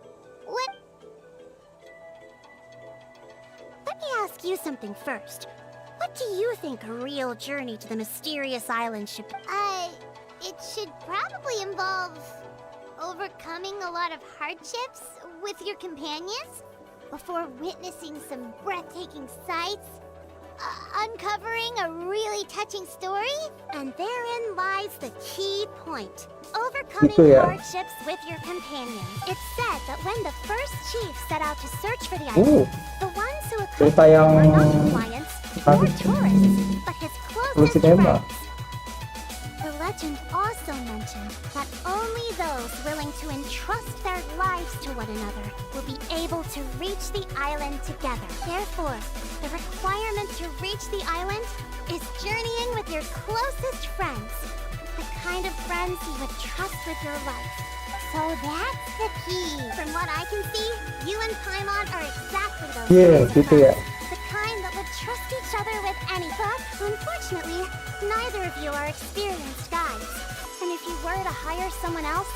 What? Let me ask you something first. What do you think a real journey to the mysterious island should be? It should probably involve overcoming a lot of hardships with your companions before witnessing some breathtaking sights. uncovering a really touching story? And therein lies the key point. Overcoming Gitu ya. hardships with your companions. It's said that when the first chief set out to search for the island, the ones who Cerita accompanied yang him were not clients or tourists, but his closest sinema. friends. The legend also mentioned that only those willing to entrust their lives to one another will be able to reach the island together. Therefore, the requirement to reach the island is journeying with your closest friends. The kind of friends you would trust with your life. So that's the key. From what I can see, you and Paimon are exactly those Iya, kinds of gitu ya. friends. The kind that would trust each other with any. But unfortunately, neither of you are experienced guides. And if you were to hire someone else,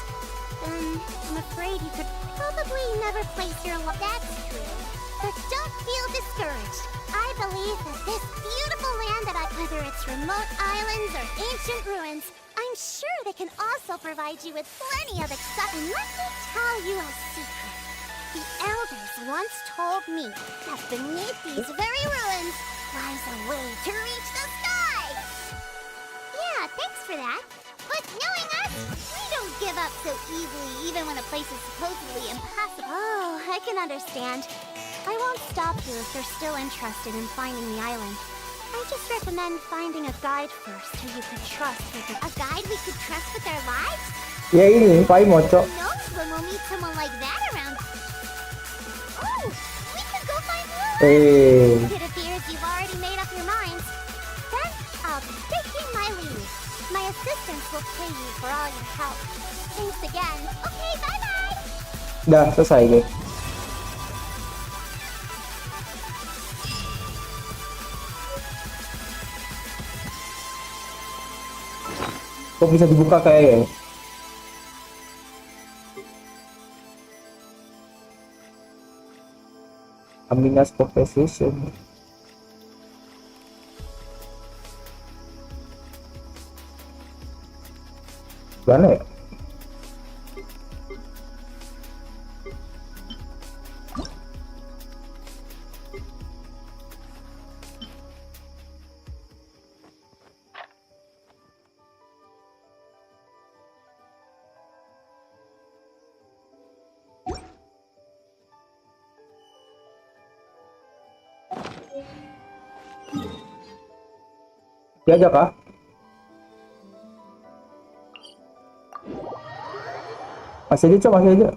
then I'm afraid you could probably never place your love. That's true. But don't feel discouraged. I believe that this beautiful land whether it's remote islands or ancient ruins, I'm sure they can also provide you with plenty of excitement. Let me tell you a secret. The elders once told me that beneath these very ruins lies a way to reach the sky. Yeah, thanks for that. But knowing us, we don't give up so easily even when a place is supposedly impossible. Oh, I can understand. I won't stop you if you're still interested in finding the island. I just recommend finding a guide first who you could trust with it. A guide we could trust with our lives? Ya ini, Paimon, Cok. Who knows when we'll meet someone like that around? Oh, we could go find Lulu! It appears you've already made up your minds. Then I'll be taking my leave. My assistants will pay you for all your help. Thanks again. Okay, bye-bye! Udah, selesai, guys. Kok bisa dibuka kayak Amina's Profession. Gimana ya? Dia aja kah? Masih aja, Cok, masih aja.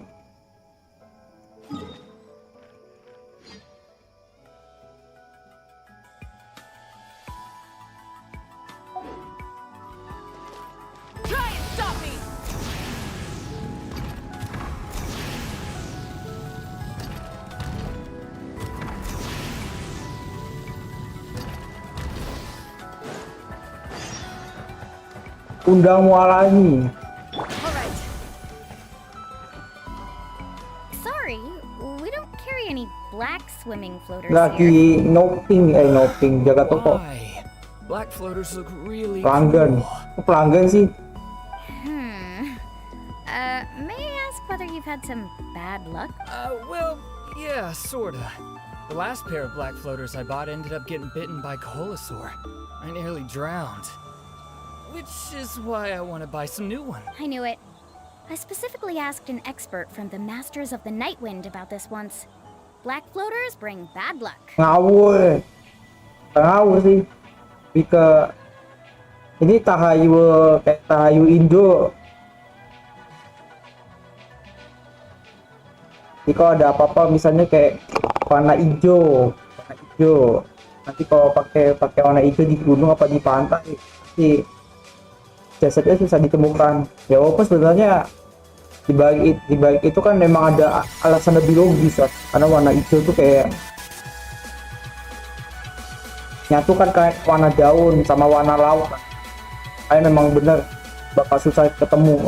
Try and stop me! Undang lagi. Alright. Sorry, we don't carry any black swimming floaters here. Lagi noping, jaga toko. Why? Black floaters look really Pelanggan. cool. Kok pelanggan sih? May I ask whether you've had some bad luck? Well, yeah, sorta. The last pair of black floaters I bought ended up getting bitten by Colosaur. I nearly drowned. Which is why I want to buy some new ones. I knew it. I specifically asked an expert from the Masters of the Night Wind about this once. Black floaters bring bad luck. Ngawur. Ngawur sih. Bika ini tahayu kayak tahayu Indo. Jadi kalau ada apa-apa misalnya kayak warna hijau. Nanti kalau pakai warna hijau di gunung apa di pantai, pasti jasadnya susah ditemukan. Ya walaupun sebenarnya di balik itu kan memang ada alasan lebih logis lah. Karena warna hijau tuh kayak nyatu kan kayak warna daun sama warna laut. Kayak memang bener bakal susah ketemu.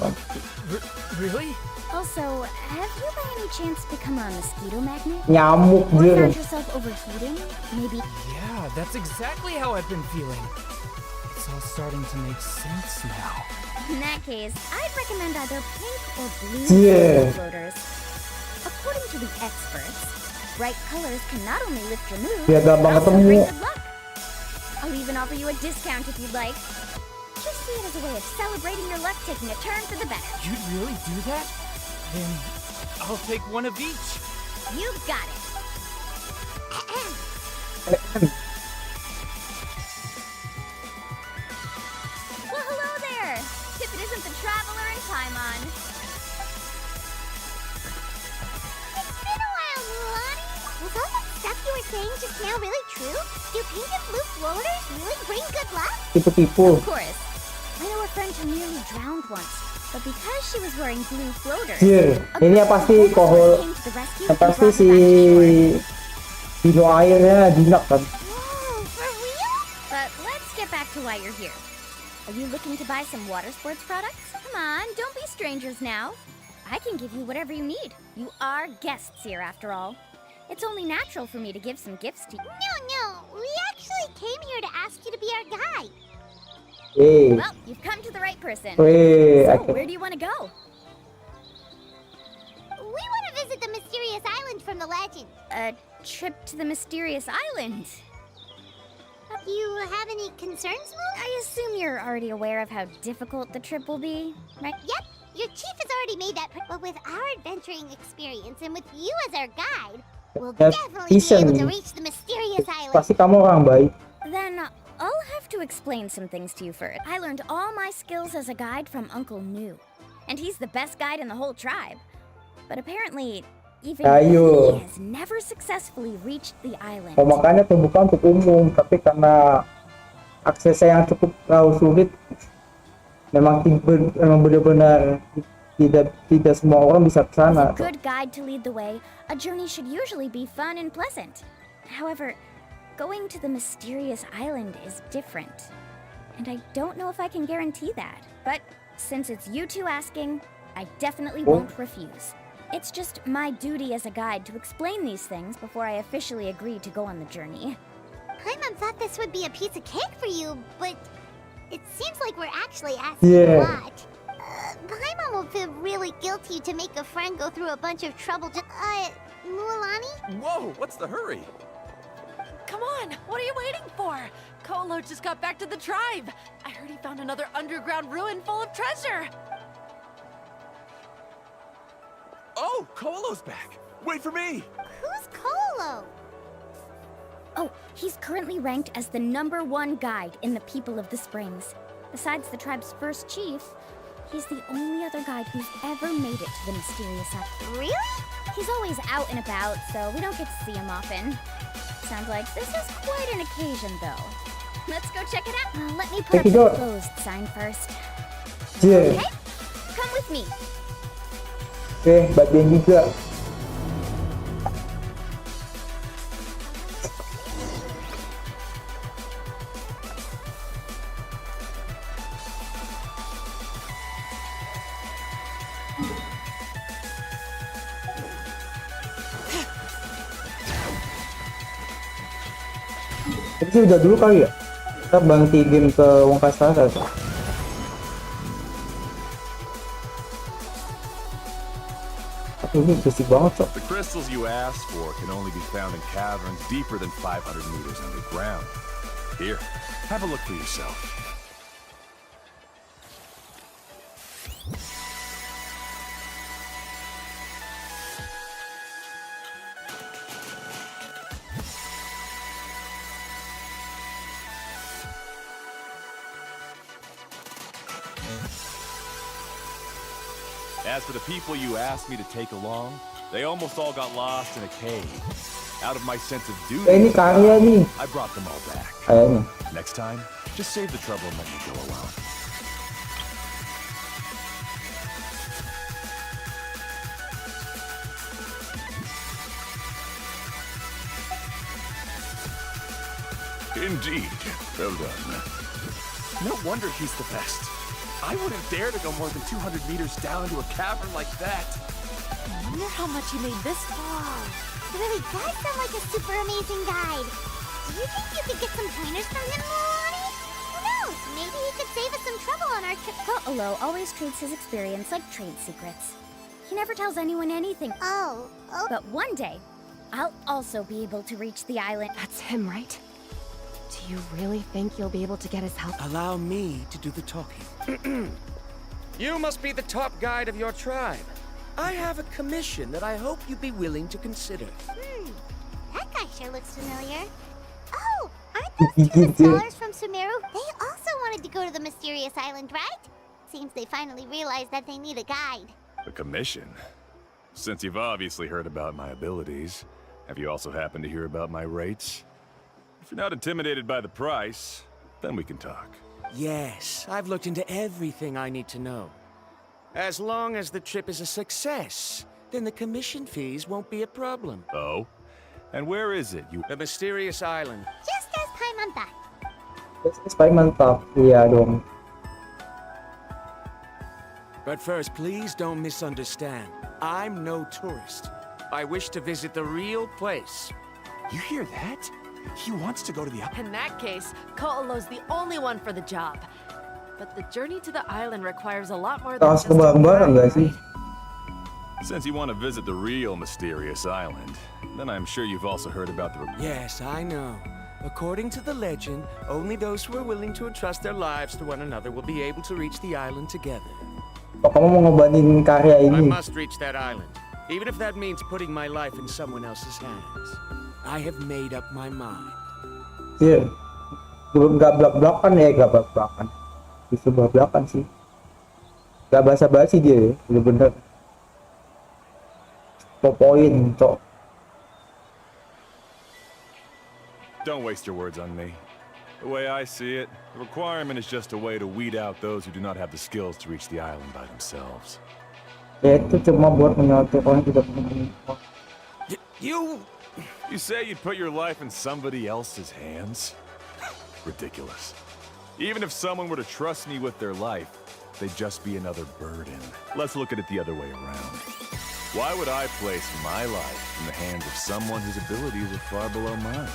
Really? Also, have you by any chance become a mosquito magnet? Nyamuk Or dia. found yourself overheating? Maybe. Yeah, that's exactly how I've been feeling. It's all starting to make sense now. In that case, I'd recommend either pink or blue Yeah. floaters. According to the experts, bright colors can not only lift your mood, Biar but gampang also ketemu. bring good luck. I'll even offer you a discount if you'd like. Just see it as a way of celebrating your luck taking a turn for the better. You'd really do that? Then I'll take one of each. You got it. Well, hello there. If it isn't the traveler in Paimon. It's been a while, Mulan. Was all that stuff you were saying just now really true? Do pink and blue floaters really bring good luck? Tipu-tipu. Of course. I know a friend who nearly drowned once, but because she was wearing blue floaters, Jir, a ini yang group of pasti Holosaur kohol, came to the rescue yang and pasti brought her si back to shore. dino airnya jinak kan. Whoa, for real? But let's get back to why you're here. Are you looking to buy some water sports products? Come on, don't be strangers now. I can give you whatever you need. You are guests here after all. It's only natural for me to give some gifts to you. No, we actually came here to ask you to be our guide. Well, you've come to the right person. Weh, So, where do you want to go? We want to visit the mysterious island from the legend. A trip to the mysterious island. Do you have any concerns, Moon? I assume you're already aware of how difficult the trip will be, right? Yep, your chief has already made that. But with our adventuring experience and with you as our guide, we'll Ya, definitely be bisa able to nih. reach the mysterious island. Pasti kamu orang baik. Then I'll have to explain some things to you first. I learned all my skills as a guide from Uncle Nu, and he's the best guide in the whole tribe. But apparently, even Ayo. he has never successfully reached the island. Oh, makanya tuh bukan untuk umum, tapi karena aksesnya yang cukup sulit, memang benar-benar tidak semua orang bisa ke With sana. a good guide to lead the way, a journey should usually be fun and pleasant. However, going to the mysterious island is different, and I don't know if I can guarantee that. But since it's you two asking, I definitely won't refuse. It's just my duty as a guide to explain these things before I officially agree to go on the journey. Paimon thought this would be a piece of cake for you, but it seems like we're actually asking a lot. Paimon will feel really guilty to make a friend go through a bunch of trouble. Mualani? Whoa, what's the hurry? Come on, what are you waiting for? Kolo just got back to the tribe. I heard he found another underground ruin full of treasure. Oh, Kolo's back. Wait for me. Who's Kolo? Oh, he's currently ranked as the #1 guide in the People of the Springs. Besides the tribe's first chief, he's the only other guide who's ever made it to the mysterious island. Really? He's always out and about, so we don't get to see him often. Sounds like this is quite an occasion, though. Let's go check it out. Let me put up the closed sign first. Jir. Okay, come with me. Oke, bagian juga. Tapi sih udah dulu kali ya. Kita bangkitin ke Wongkastara. Ini bersih banget, Sob. The crystals you asked for can only be found in caverns deeper than 500 meters underground. Here, have a look for yourself. As for the people you asked me to take along, they almost all got lost in a cave. Out of my sense of duty, Ini karya nih, I brought them all back. kayaknya. Next time, just save the trouble and let me go alone. Indeed. Well done. No wonder he's the best. I wouldn't dare to go more than 200 meters down into a cavern like that. I wonder how much he made this far. He really does sound like a super amazing guide. Do you think you could get some pointers from him, Mualani? Who knows? Maybe he could save us some trouble on our trip. Ko'olo always treats his experience like trade secrets. He never tells anyone anything. Oh. But one day, I'll also be able to reach the island. That's him, right? Do you really think you'll be able to get his help? Allow me to do the talking. You must be the top guide of your tribe. I have a commission that I hope you'd be willing to consider. That guy sure looks familiar. Oh, aren't those two scholars from Sumeru? They also wanted to go to the mysterious island, right? Seems they finally realized that they need a guide. A commission? Since you've obviously heard about my abilities, have you also happened to hear about my rates? If you're not intimidated by the price, then we can talk. Yes, I've looked into everything I need to know. As long as the trip is a success, then the commission fees won't be a problem. Oh? And where is it? The mysterious island. Just as Paimon Spy mantap. Iya dong. But first, please don't misunderstand. I'm no tourist. I wish to visit the real place. You hear that? He wants to go to the island. In that case, Ko'olo's the only one for the job. But the journey to the island requires a lot more than Takas just ke bareng-bareng a gak sih? Since you want to visit the real mysterious island, then I'm sure you've also heard about the... Yes, I know. According to the legend, only those who are willing to entrust their lives to one another will be able to reach the island together. Oh, kamu mau ngebanin karya I ini? must reach that island, even if that means putting my life in someone else's hands. I have made up my mind. Iya. Gak belak-belakan ya, gak belak-belakan. Justru belak-belakan sih. Gak basa-basi dia ya, bener-bener. Poin, cok. Don't waste your words on me. The way I see it, the requirement is just a way to weed out those who do not have the skills to reach the island by themselves. Ya itu cuma buat menyatu orang tidak punya. You say you'd put your life in somebody else's hands? Ridiculous. Even if someone were to trust me with their life, they'd just be another burden. Let's look at it the other way around. Why would I place my life in the hands of someone whose abilities are far below mine?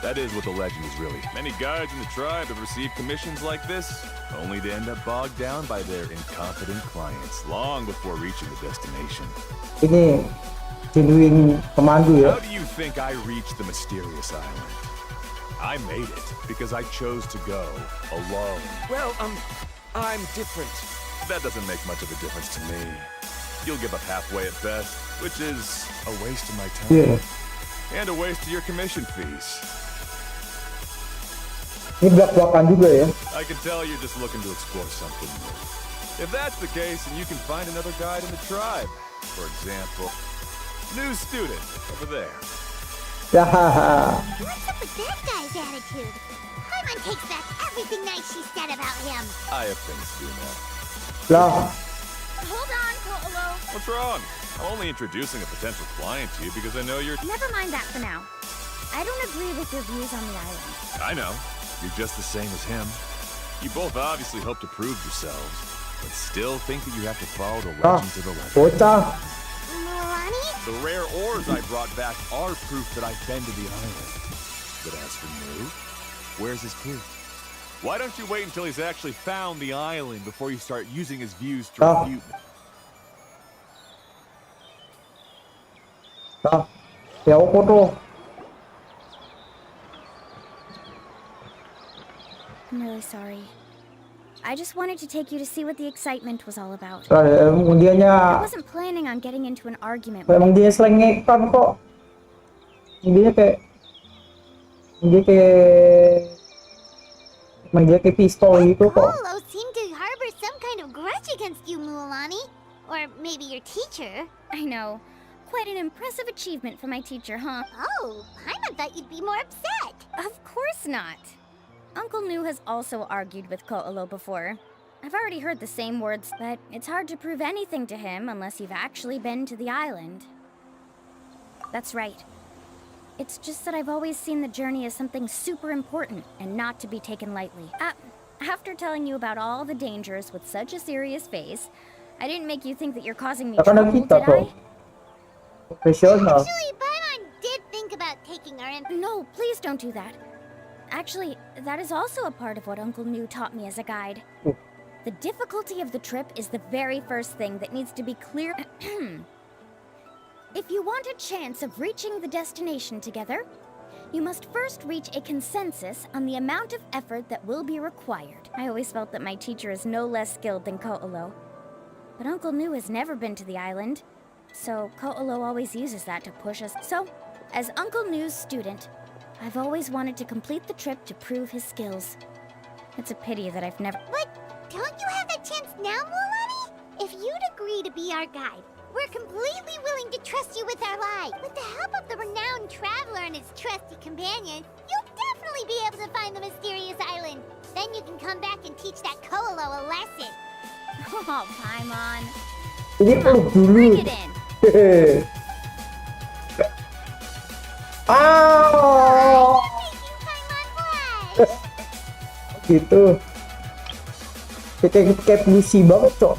That is what the legend is really. Many guides in the tribe have received commissions like this, only to end up bogged down by their incompetent clients long before reaching the destination. Ini genuine pemandu ya. How do you think I reached the mysterious island? I made it because I chose to go alone. Well, I'm different. That doesn't make much of a difference to me. You'll give up halfway at best, which is a waste of my time. Yeah. And a waste of your commission fees. Ini belak-belakan juga ya. I can tell you're just looking to explore something new. If that's the case, then you can find another guide in the tribe. For example, new student over there. Hahaha. What's up with that guy's attitude? Paimon takes back everything nice she said about him. I have things to do now. Lah, Hold on, Ko'olo. What's wrong? I'm only introducing a potential client to you because I know you're... Never mind that for now. I don't agree with your views on the island. I know. You're just the same as him. You both obviously hope to prove yourselves, but still think that you have to follow the legends of the legend. bocah. Mulani? The rare ores I brought back are proof that I've been to the island. But as for Mu, where's his proof? Why don't you wait until he's actually found the island before you start using his views to refute me? Ya apa tuh? I'm really sorry. I just wanted to take you to see what the excitement was all about. Emang I dianya, wasn't planning on getting into an argument. emang dia selengekan kok. Dia kayak pistol gitu kok. Ko'olo seemed to harbor some kind of grudge against you, Mulani. Or maybe your teacher. I know. Quite an impressive achievement for my teacher, huh? Oh, Paimon thought you'd be more upset. Of course not. Uncle Nu has also argued with Ko'olo before. I've already heard the same words, but it's hard to prove anything to him unless you've actually been to the island. That's right. It's just that I've always seen the journey as something super important and not to be taken lightly. After telling you about all the dangers with such a serious face, I didn't make you think that you're causing me Karena trouble, kita did kok I? profesional. Actually, Paimon did think about taking our info. No, please don't do that. Actually, that is also a part of what Uncle Nu taught me as a guide. The difficulty of the trip is the very first thing that needs to be clear. If you want a chance of reaching the destination together, You must first reach a consensus on the amount of effort that will be required. I always felt that my teacher is no less skilled than Ko'olo. But Uncle Nu has never been to the island, so Ko'olo always uses that to push us. So, as Uncle Nu's student, I've always wanted to complete the trip to prove his skills. It's a pity that I've never... But don't you have that chance now, Mulani? If you'd agree to be our guide, we're completely willing to trust you with our lives. With the help of the renowned traveler and his trusty companion, you'll definitely be able to find the mysterious island. Then you can come back and teach that Ko'olo a lesson. Oh, Paimon. Ini peluk dulu. Bring it in. Ah, Thank you, Paimon Flash. gitu. Kayak puisi banget, Cok.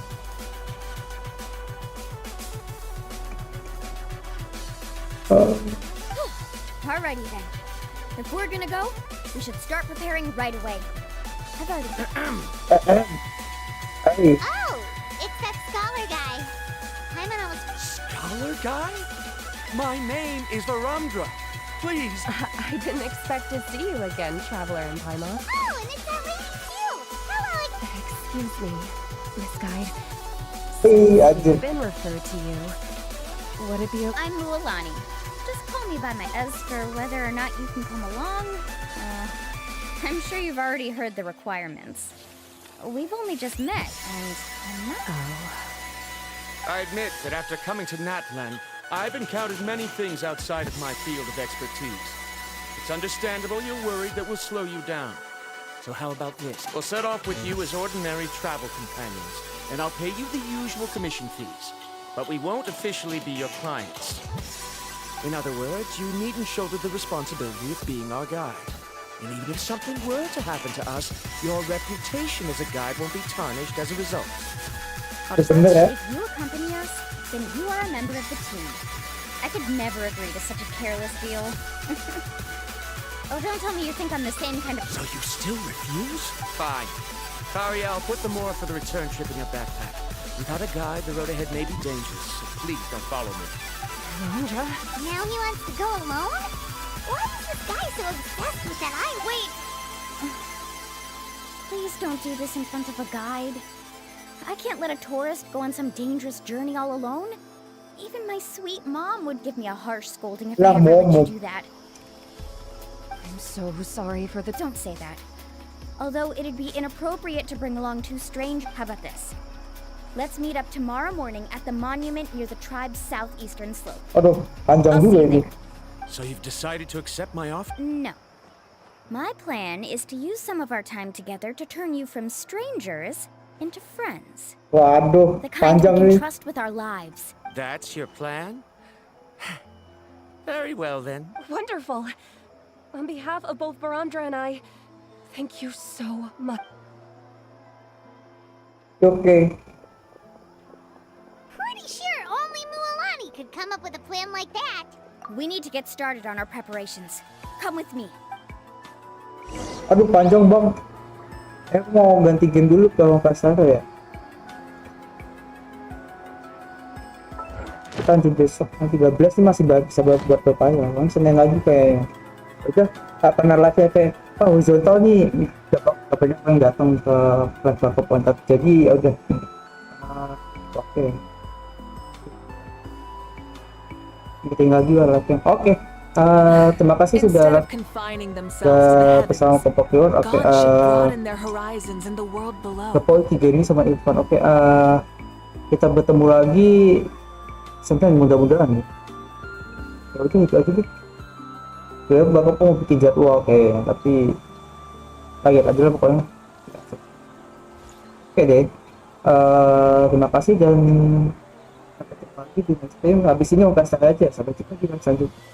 Alrighty then. If we're gonna go, we should start preparing right away. I've already... Hey, Oh, it's that scholar guy. Paimon almost... Scholar guy? My name is Varamdra. Please. I didn't expect to see you again, Traveler and Paimon. Oh, and it's that lady too. Hello. Excuse me, Miss Guide. hey, anjir. I've been referred to you. Would it be okay? I'm Mualani. Just call me by my... As for whether or not you can come along, I'm sure you've already heard the requirements. We've only just met, and I'm not... I admit that after coming to Natland, I've encountered many things outside of my field of expertise. It's understandable you're worried that we'll slow you down. So how about this? We'll set off with you as ordinary travel companions, and I'll pay you the usual commission fees. But we won't officially be your clients. In other words, you needn't shoulder the responsibility of being our guide. And even if something were to happen to us, your reputation as a guide won't be tarnished as a result. Bener ya? If you accompany us, then you are a member of the team. I could never agree to such a careless deal. Oh, don't tell me you think I'm the same kind of... So you still refuse? Fine. Karia, I'll put the more for the return trip in your backpack. Without a guide, the road ahead may be dangerous, so please don't follow me. Varamdra? Now he wants to go alone? Why is this guy so obsessed with that island? Wait! Please don't do this in front of a guide. I can't let a tourist go on some dangerous journey all alone. Even my sweet mom would give me a harsh scolding if I Lah, ever let Momo. you do that. I'm so sorry for the... Don't say that. Although it'd be inappropriate to bring along two strange... How about this? Let's meet up tomorrow morning at the monument near the tribe's southeastern slope. Aduh, panjang I'll see juga you ini. there. So you've decided to accept my offer? No. My plan is to use some of our time together to turn you from strangers into friends. Waduh, The kind panjang we can nih. trust with our lives. That's your plan? Very well then. Wonderful. On behalf of both Varamdra and I, thank you so much. Oke. Pretty sure only Mualani could come up with a plan like that. We need to get started on our preparations. Come with me. Aduh, panjang bang. Mau ganti game dulu kalau nggak salah ya. Kita lanjut besok. Nah, 13 ini masih bisa buat berpaya. Kan Senin lagi kayaknya. Udah, tak pernah lagi kayak horizontal nih. Gak banyak yang datang ke level kontak. Jadi ya udah. Oke. Meeting lagi lah. Oke. Terima kasih sudah Instead of confining themselves to the bersama heavens, kelompok Kion. Oke, God should broaden their horizons in the world below. ke poin 3 ini sama Irfan. Oke, kita bertemu lagi sebentar, mudah-mudahan ya. Ya udah itu aja deh. Ya bapak mau bikin jadwal kayak, tapi kaget aja lah pokoknya. Oke deh. Terima kasih dan sampai jumpa lagi di next time. Habis ini mau kasih aja. Sampai jumpa di next selanjutnya.